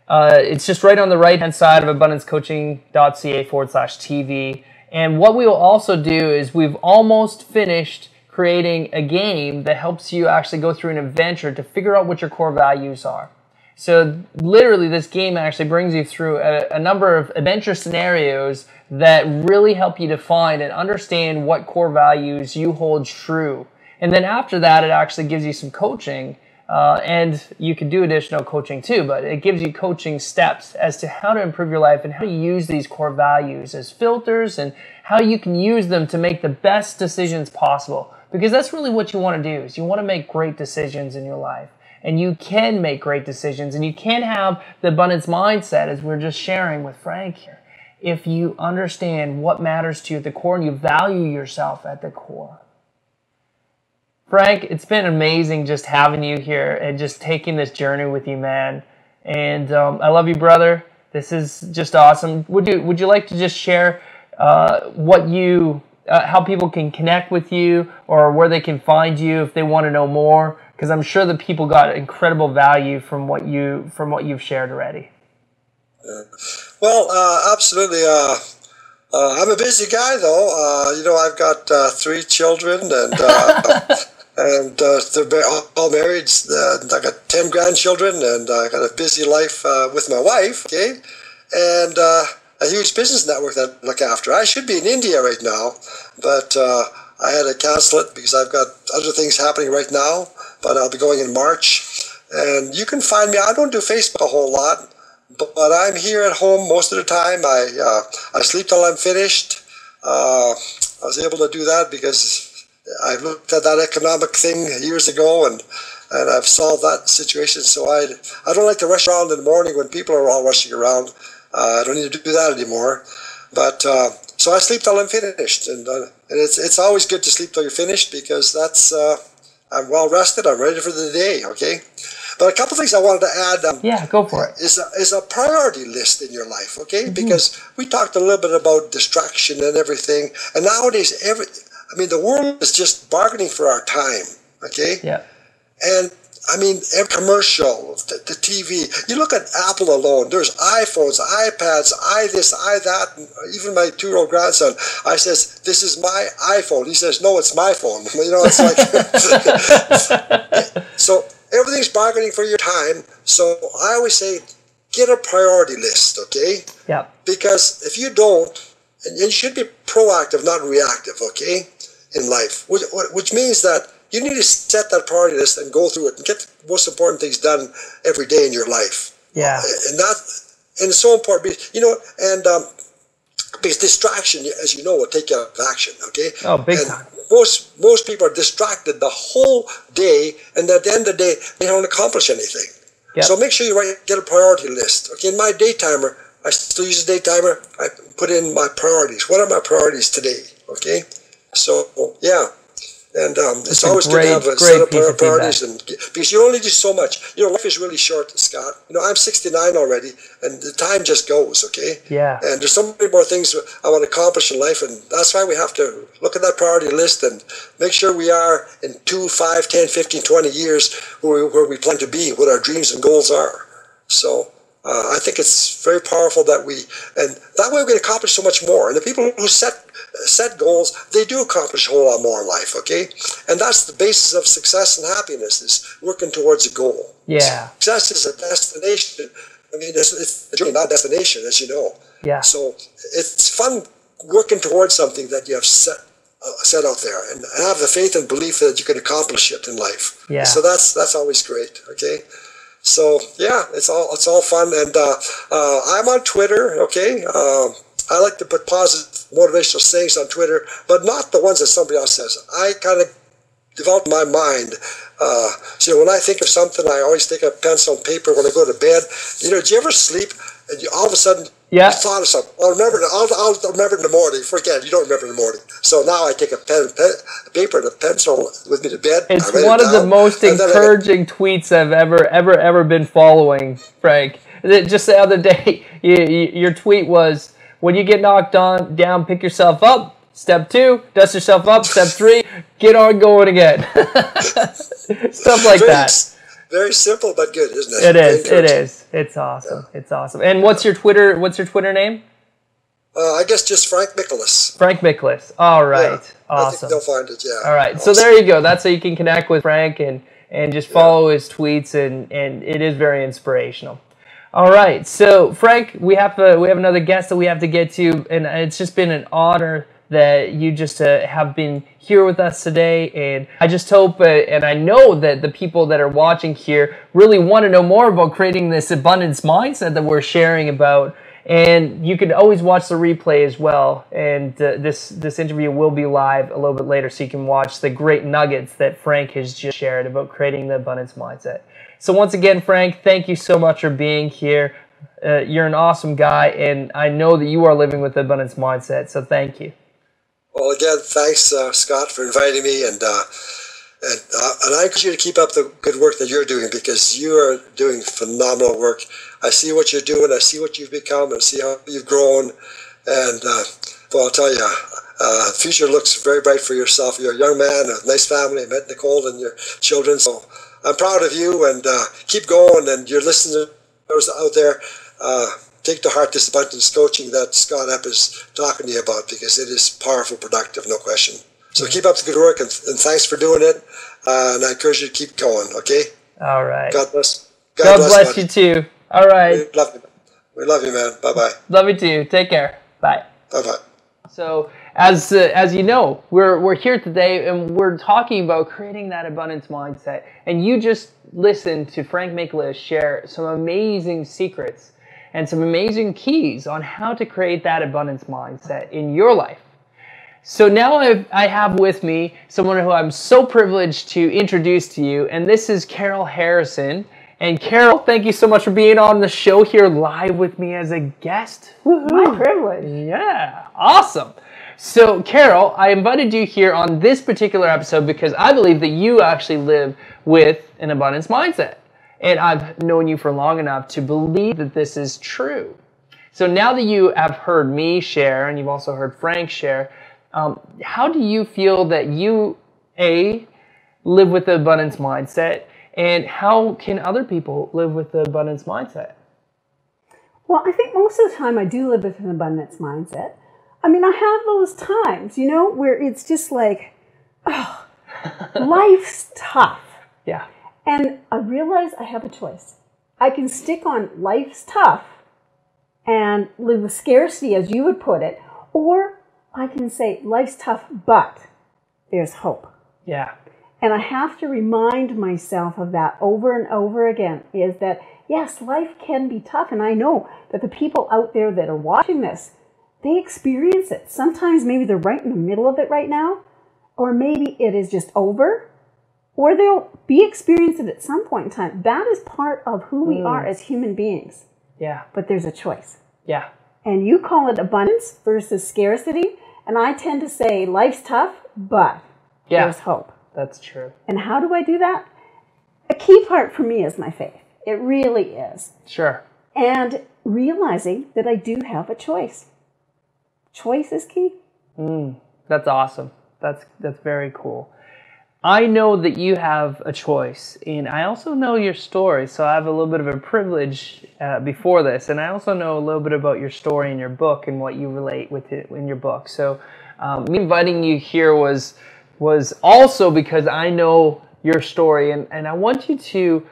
It's just right on the right-hand side of abundancecoaching.ca/TV. And what we will also do is we've almost finished creating a game that helps you actually go through an adventure to figure out what your core values are. So literally this game actually brings you through a number of adventure scenarios that really help you define and understand what core values you hold true. And then after that, it actually gives you some coaching. And you can do additional coaching too, but it gives you coaching steps as to how to improve your life and how to use these core values as filters and how you can use them to make the best decisions possible. Because that's really what you want to do, is you want to make great decisions in your life. And you can make great decisions, and you can have the abundance mindset, as we're just sharing with Frank here, if you understand what matters to you at the core and you value yourself at the core. Frank, it's been amazing just having you here and just taking this journey with you, man. And I love you, brother. This is just awesome. Would you like to just share how people can connect with you, or where they can find you if they want to know more? Because I'm sure that people got incredible value from what you've shared already. Well, absolutely. I'm a busy guy, though. I've got 3 children, and they're all married. I got 10 grandchildren, and I got a busy life with my wife. Okay, and a huge business network that I look after. I should be in India right now, but I had to cancel it because I've got other things happening right now. But I'll be going in March, and you can find me. I don't do Facebook a whole lot, but I'm here at home most of the time. I sleep till I'm finished. I was able to do that because I looked at that economic thing years ago, and I've solved that situation. So I don't like to rush around in the morning when people are all rushing around. I don't need to do that anymore. But so I sleep till I'm finished, and it's always good to sleep till you're finished, because that's I'm well rested. I'm ready for the day. Okay. But a couple things I wanted to add. Go for it. Is a priority list in your life, okay? Mm-hmm. Because we talked a little bit about distraction and everything, and nowadays the world is just bargaining for our time, okay? Yeah. And every commercial, the TV. You look at Apple alone. There's iPhones, iPads, this, that. And even my 2-year-old grandson, I says, "This is my iPhone." He says, "No, it's my phone." It's like so. Everything's bargaining for your time. So I always say, get a priority list, okay? Yeah. Because if you don't, and you should be proactive, not reactive, okay, in life, which means that you need to set that priority list and go through it and get the most important things done every day in your life. Yeah. And it's so important, because distraction, as you know, will take you out of action, okay? Oh, big time. most people are distracted the whole day, and at the end of the day, they don't accomplish anything. Yep. So make sure you get a priority list. Okay, in my day timer, I still use a day timer. I put in my priorities. What are my priorities today? Okay, so yeah. And it's always good to have a set of priorities, and because you only do so much. You know, life is really short, Scott. You know, I'm 69 already, and the time just goes. Okay. Yeah. And there's so many more things I want to accomplish in life, and that's why we have to look at that priority list and make sure we are in 2, 5, 10, 15, 20 years where we plan to be, what our dreams and goals are. So. I think it's very powerful that and that way we can accomplish so much more. And the people who set goals, they do accomplish a whole lot more in life, okay? And that's the basis of success and happiness, is working towards a goal. Yeah. Success is a destination. I mean, it's a journey, not a destination, as you know. Yeah. So it's fun working towards something that you have set out there, and have the faith and belief that you can accomplish it in life. Yeah. So that's always great, okay? So yeah, it's all fun, and I'm on Twitter. Okay, I like to put positive motivational sayings on Twitter, but not the ones that somebody else says. I kind of developed my mind. So when I think of something, I always take a pencil and paper when I go to bed. You know, do you ever sleep and all of a sudden you thought of something? I'll remember it in the morning. Forget it, you don't remember in the morning. So now I take a paper and a pencil with me to bed. It's one of the most encouraging tweets I've ever been following, Frank. Just the other day, your tweet was, when you get knocked down, pick yourself up. Step 2, dust yourself up. Step 3, get on going again. Stuff like that. Very simple but good, isn't it? It is. It's awesome. Yeah. It's awesome. And what's your Twitter name? I guess just Frank Mikolas. Frank Mikolas. All right. Yeah, awesome. I think they'll find it, yeah. All right. Awesome. So there you go. That's how you can connect with Frank and just follow his tweets, and it is very inspirational. All right. So Frank, we have another guest that we have to get to, and it's just been an honor that you just have been here with us today, and I just hope and I know that the people that are watching here really want to know more about creating this abundance mindset that we're sharing about. And you can always watch the replay as well, and this interview will be live a little bit later, so you can watch the great nuggets that Frank has just shared about creating the abundance mindset. So once again, Frank, thank you so much for being here. You're an awesome guy, and I know that you are living with the abundance mindset, so thank you. Well, again, thanks, Scott, for inviting me, and I encourage you to keep up the good work that you're doing, because you are doing phenomenal work. I see what you're doing, I see what you've become, and see how you've grown, and well, I'll tell you, the future looks very bright for yourself. You're a young man, a nice family. I met Nicole and your children, so I'm proud of you, and keep going, and your listeners out there, take to heart this abundance coaching that Scott Epp is talking to you about, because it is powerful, productive, no question. So keep up the good work, and thanks for doing it. And I encourage you to keep going, okay? All right. God bless. God bless you too. All right. We love you, man. Bye-bye. Love you too. Take care. Bye. Bye-bye. So as you know, we're here today, and we're talking about creating that abundance mindset. And you just listened to Frank Mikolas share some amazing secrets and some amazing keys on how to create that abundance mindset in your life. So now I have with me someone who I'm so privileged to introduce to you, and this is Carol Harrison. And Carol, thank you so much for being on the show here live with me as a guest. My privilege. Yeah, awesome. So Carol, I invited you here on this particular episode because I believe that you actually live with an abundance mindset. And I've known you for long enough to believe that this is true. So now that you have heard me share, and you've also heard Frank share, how do you feel that you, live with the abundance mindset, and how can other people live with the abundance mindset? Well, I think most of the time I do live with an abundance mindset. I mean, I have those times, where it's just like, oh, life's tough. Yeah. And I realize I have a choice. I can stick on life's tough and live with scarcity, as you would put it, or I can say life's tough, but there's hope. Yeah. And I have to remind myself of that over and over again, is that, yes, life can be tough. And I know that the people out there that are watching this, they experience it. Sometimes maybe they're right in the middle of it right now, or maybe it is just over, or they'll be experiencing it at some point in time. That is part of who we are as human beings. Yeah. But there's a choice. Yeah. And you call it abundance versus scarcity. And I tend to say life's tough, but there's hope. That's true. And how do I do that? A key part for me is my faith. It really is. Sure. And realizing that I do have a choice. Choice is key. That's awesome. That's very cool. I know that you have a choice, and I also know your story, so I have a little bit of a privilege before this, and I also know a little bit about your story in your book and what you relate with it in your book. So me inviting you here was also because I know your story, and I want you to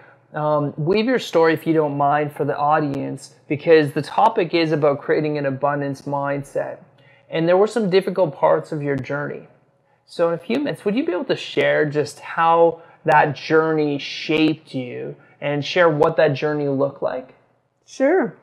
weave your story, if you don't mind, for the audience, because the topic is about creating an abundance mindset, and there were some difficult parts of your journey. So in a few minutes, would you be able to share just how that journey shaped you and share what that journey looked like? Sure.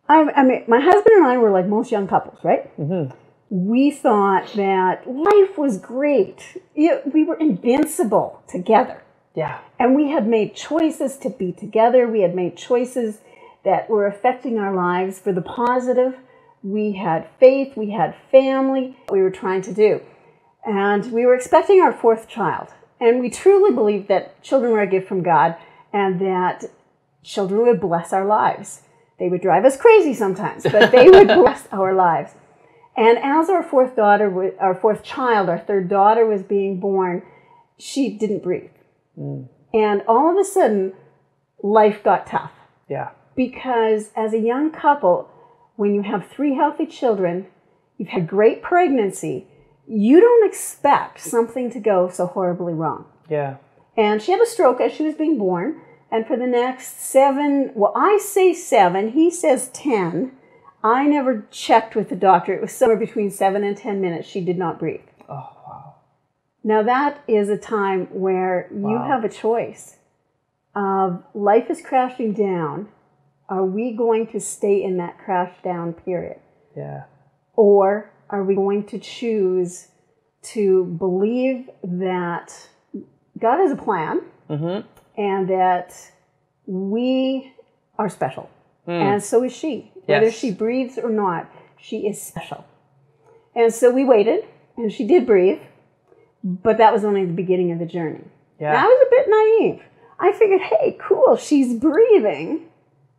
I mean, my husband and I were like most young couples, right? Mm-hmm. We thought that life was great. We were invincible together. Yeah. And we had made choices to be together. We had made choices that were affecting our lives for the positive. We had faith. We had family. We were trying to do. And we were expecting our fourth child. And we truly believed that children were a gift from God and that children would bless our lives. They would drive us crazy sometimes, but they would bless our lives. And as our third daughter was being born, she didn't breathe. And all of a sudden, life got tough. Yeah. Because as a young couple, when you have 3 healthy children, you've had great pregnancy, you don't expect something to go so horribly wrong. Yeah. And she had a stroke as she was being born. And for the next 7, well, I say 7, he says 10. I never checked with the doctor. It was somewhere between 7 and 10 minutes. She did not breathe. Oh, wow. Now that is a time where you have a choice of life is crashing down. Are we going to stay in that crash down period? Yeah. Or are we going to choose to believe that God has a plan and that we are special? And so is she. Whether she breathes or not, she is special. And so we waited, and she did breathe, but that was only the beginning of the journey. Yeah. And I was a bit naive. I figured, hey, cool, she's breathing.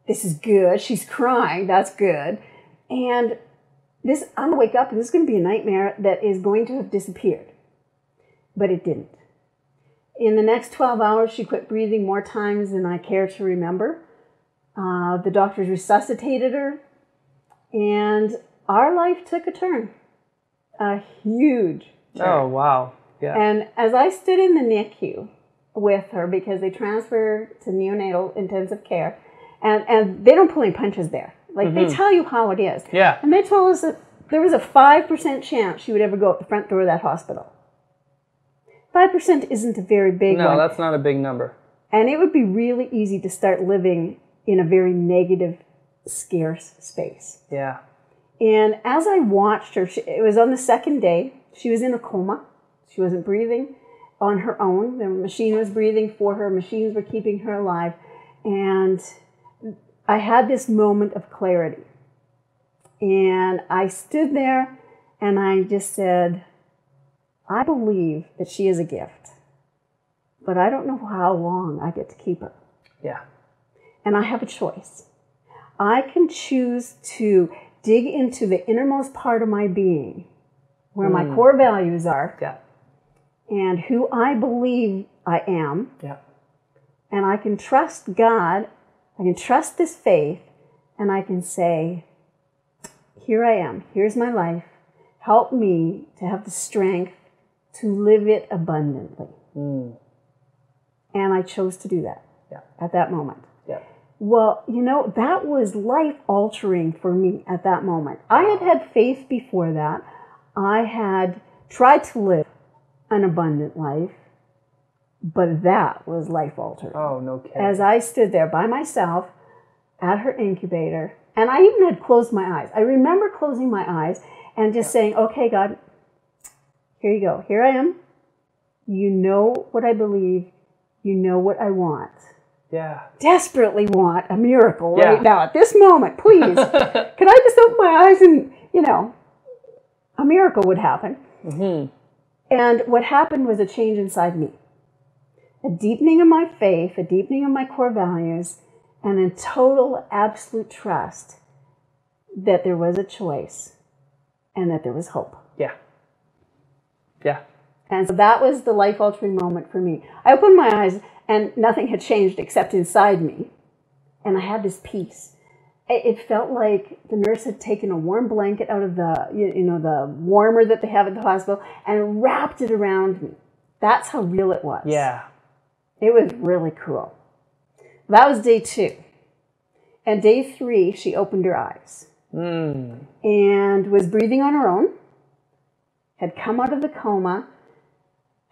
This is good. She's crying. That's good. And I'm going to wake up, and this is going to be a nightmare that is going to have disappeared. But it didn't. In the next 12 hours, she quit breathing more times than I care to remember. The doctors resuscitated her, and our life took a turn. A huge turn. Oh, wow. Yeah. And as I stood in the NICU with her, because they transfer to neonatal intensive care, and they don't pull any punches there. Like, they tell you how it is. Yeah. And they told us that there was a 5% chance she would ever go out the front door of that hospital. 5% isn't a very big one. No, that's not a big number. And it would be really easy to start living in a very negative, scarce space. Yeah. And as I watched her, it was on the second day. She was in a coma. She wasn't breathing on her own. The machine was breathing for her. Machines were keeping her alive. And I had this moment of clarity. And I stood there and I just said, I believe that she is a gift, but I don't know how long I get to keep her. Yeah. And I have a choice. I can choose to dig into the innermost part of my being, where my core values are, and who I believe I am. Yeah. And I can trust God, I can trust this faith, and I can say, here I am, here's my life. Help me to have the strength to live it abundantly. And I chose to do that at that moment. Yeah. Well, you know, that was life-altering for me at that moment. I had had faith before that. I had tried to live an abundant life, but that was life-altering. Oh, no kidding. As I stood there by myself at her incubator, and I even had closed my eyes. I remember closing my eyes and just saying, okay, God, here you go. Here I am. You know what I believe. You know what I want. Yeah. Desperately want a miracle right now at this moment. Please. Can I just open my eyes and, a miracle would happen. Mm-hmm. And what happened was a change inside me. A deepening of my faith, a deepening of my core values, and a total, absolute trust that there was a choice and that there was hope. Yeah. Yeah. And so that was the life-altering moment for me. I opened my eyes and nothing had changed except inside me. And I had this peace. It felt like the nurse had taken a warm blanket out of the warmer that they have at the hospital and wrapped it around me. That's how real it was. Yeah. It was really cool. That was day 2. And day 3, she opened her eyes. And was breathing on her own, had come out of the coma,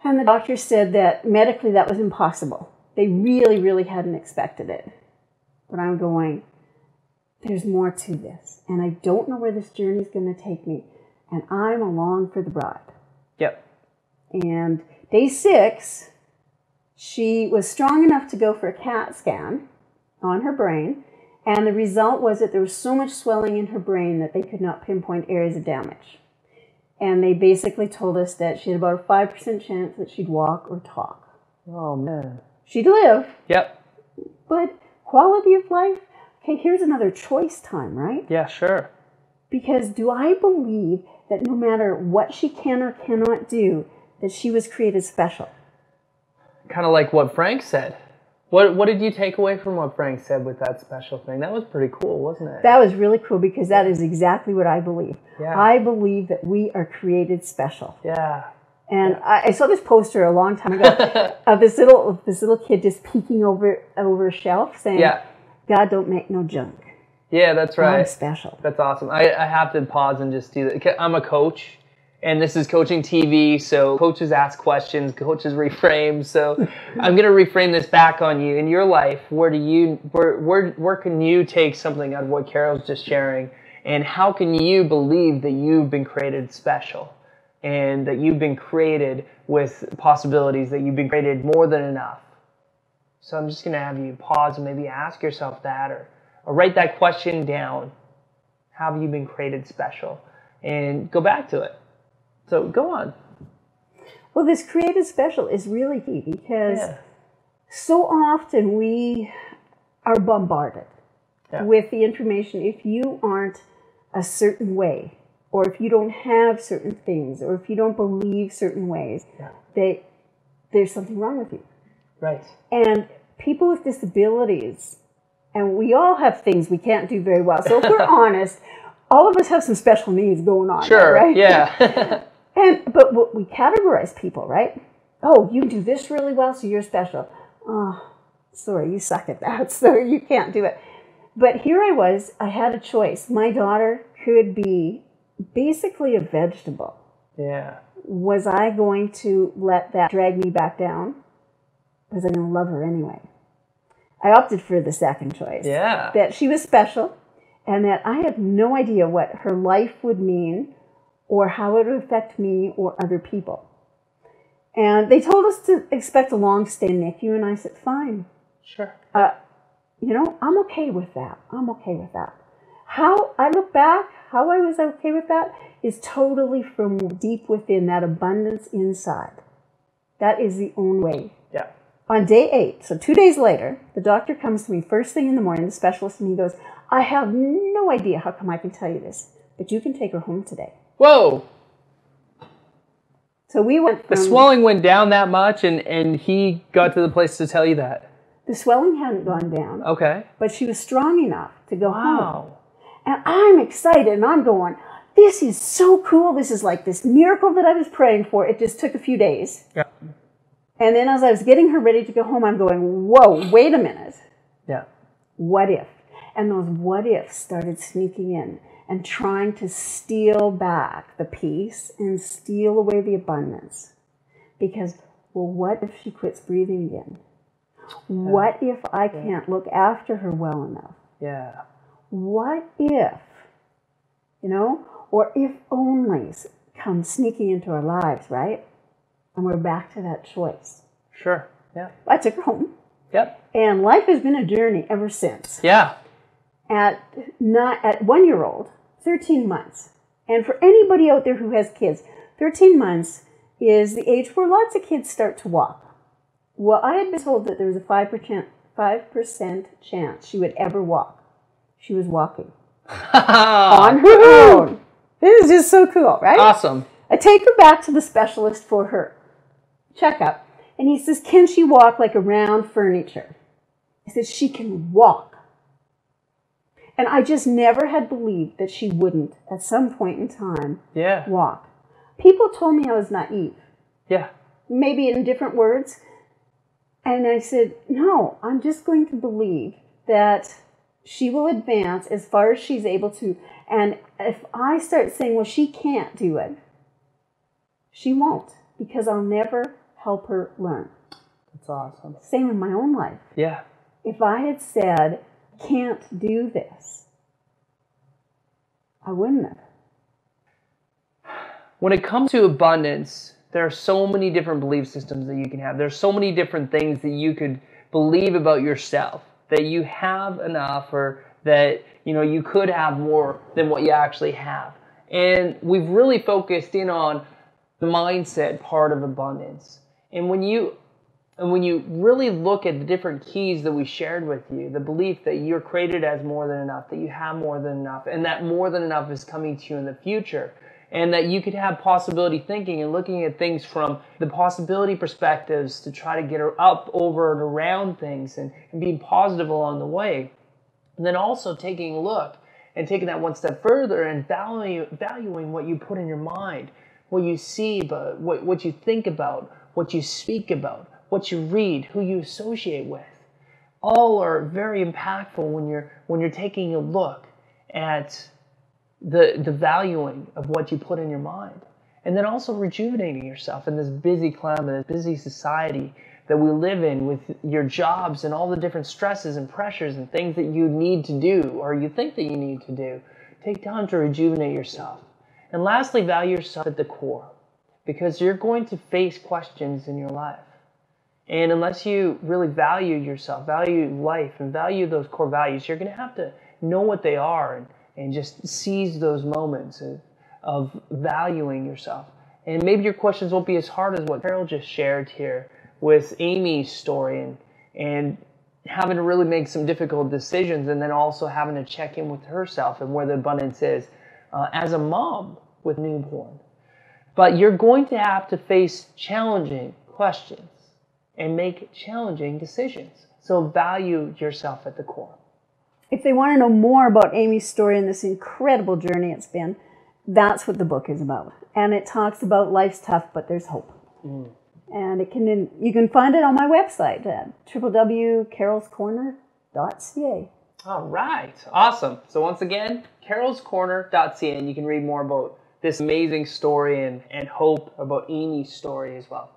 and the doctor said that medically that was impossible. They really, really hadn't expected it. But I'm going, there's more to this, and I don't know where this journey is going to take me, and I'm along for the ride. Yep. And day 6, she was strong enough to go for a CAT scan on her brain, and the result was that there was so much swelling in her brain that they could not pinpoint areas of damage. And they basically told us that she had about a 5% chance that she'd walk or talk. Oh, man. She'd live. Yep. But quality of life, okay, here's another choice time, right? Yeah, sure. Because do I believe that no matter what she can or cannot do, that she was created special? Kind of like what Frank said. What did you take away from what Frank said with that special thing? That was pretty cool, wasn't it? That was really cool because that is exactly what I believe. Yeah. I believe that we are created special. Yeah. And I saw this poster a long time ago of this little kid just peeking over a shelf saying, God don't make no junk. Yeah, that's right. I'm special. That's awesome. I have to pause and just do that. I'm a coach, and this is coaching TV, so coaches ask questions, coaches reframe. So I'm going to reframe this back on you. In your life, where can you take something out of what Carol's just sharing, and how can you believe that you've been created special, and that you've been created with possibilities, that you've been created more than enough? So I'm just going to have you pause and maybe ask yourself that, or write that question down. How have you been created special? And go back to it. So go on. Well, this created special is really key because so often we are bombarded with the information. If you aren't a certain way, or if you don't have certain things, or if you don't believe certain ways, there's something wrong with you. Right. And people with disabilities, and we all have things we can't do very well. So if we're honest, all of us have some special needs going on. Sure, there, right? Yeah. But we categorize people, right? Oh, you do this really well, so you're special. Oh, sorry, you suck at that, so you can't do it. But here I had a choice. My daughter could be basically a vegetable. Yeah. Was I going to let that drag me back down? Was I going to love her anyway? I opted for the second choice. Yeah. That she was special, and that I had no idea what her life would mean, or how it would affect me or other people. And they told us to expect a long stay in NICU, and I said, fine. Sure. I'm okay with that. I'm okay with that. How I look back, how I was okay with that is totally from deep within, that abundance inside. That is the only way. Yeah. On day 8, so 2 days later, the doctor comes to me first thing in the morning, the specialist, and he goes, I have no idea how come I can tell you this, but you can take her home today. Whoa. So we went from... The swelling went down that much, and he got to the place to tell you that. The swelling hadn't gone down. Okay. But she was strong enough to go home. Wow. And I'm excited, and I'm going, this is so cool. This is like this miracle that I was praying for. It just took a few days. Yeah. And then as I was getting her ready to go home, I'm going, whoa, wait a minute. Yeah. What if? And those what ifs started sneaking in and trying to steal back the peace and steal away the abundance. Because, well, what if she quits breathing again? What if I can't look after her well enough? Yeah. What if, or if onlys comes sneaking into our lives, right? And we're back to that choice. Sure. Yeah. I took her home. Yep. And life has been a journey ever since. Yeah. At 1-year-old, 13 months. And for anybody out there who has kids, 13 months is the age where lots of kids start to walk. Well, I had been told that there was a 5% chance she would ever walk. She was walking. On her own. This is just so cool, right? Awesome. I take her back to the specialist for her checkup, and he says, can she walk like around furniture? He says, she can walk. And I just never had believed that she wouldn't, at some point in time, walk. People told me I was naive. Yeah. Maybe in different words. And I said, no, I'm just going to believe that she will advance as far as she's able to. And if I start saying, well, she can't do it, she won't, because I'll never help her learn. That's awesome. Same in my own life. Yeah. If I had said, can't do this, I wouldn't have. When it comes to abundance, there are so many different belief systems that you can have. There's so many different things that you could believe about yourself, that you have enough, or that you could have more than what you actually have. And we've really focused in on the mindset part of abundance. And when you really look at the different keys that we shared with you, the belief that you're created as more than enough, that you have more than enough, and that more than enough is coming to you in the future, and that you could have possibility thinking and looking at things from the possibility perspectives to try to get up, over, and around things, and being positive along the way. And then also taking a look and taking that one step further and valuing what you put in your mind, what you see, but what you think about, what you speak about, what you read, who you associate with. All are very impactful when you're taking a look at the valuing of what you put in your mind. And then also rejuvenating yourself in this busy climate, this busy society that we live in, with your jobs and all the different stresses and pressures and things that you need to do or you think that you need to do. Take time to rejuvenate yourself. And lastly, value yourself at the core, because you're going to face questions in your life. And unless you really value yourself, value life, and value those core values, you're going to have to know what they are and just seize those moments of valuing yourself. And maybe your questions won't be as hard as what Carol just shared here with Amy's story, and having to really make some difficult decisions, and then also having to check in with herself and where the abundance is as a mom with newborn. But you're going to have to face challenging questions and make challenging decisions. So value yourself at the core. If they want to know more about Amy's story and this incredible journey it's been, that's what the book is about. And it talks about life's tough, but there's hope. And you can find it on my website at www.carolscorner.ca. All right. Awesome. So once again, carolscorner.ca, and you can read more about this amazing story and hope about Amy's story as well.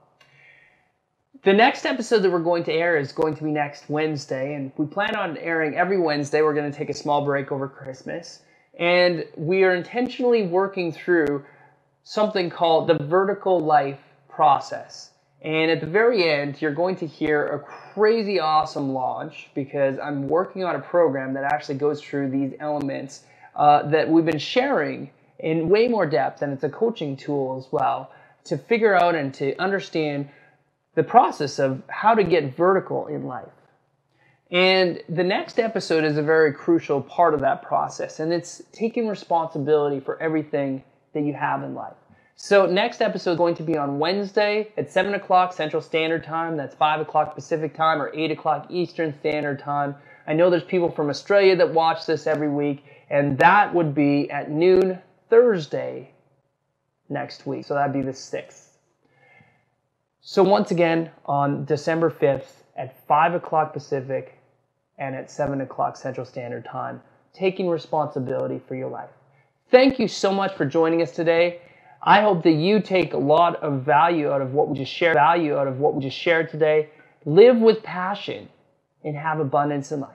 The next episode that we're going to air is going to be next Wednesday, and we plan on airing every Wednesday. We're going to take a small break over Christmas, and we are intentionally working through something called the vertical life process. And at the very end, you're going to hear a crazy awesome launch, because I'm working on a program that actually goes through these elements that we've been sharing in way more depth, and it's a coaching tool as well, to figure out and to understand the process of how to get vertical in life. And the next episode is a very crucial part of that process, and it's taking responsibility for everything that you have in life. So next episode is going to be on Wednesday at 7 o'clock Central Standard Time. That's 5 o'clock Pacific Time, or 8 o'clock Eastern Standard Time. I know there's people from Australia that watch this every week, and that would be at noon Thursday next week. So that'd be the 6th. So once again, on December 5th at 5 o'clock Pacific and at 7 o'clock Central Standard Time, taking responsibility for your life. Thank you so much for joining us today. I hope that you take a lot of value out of what we just shared today. Live with passion and have abundance in life.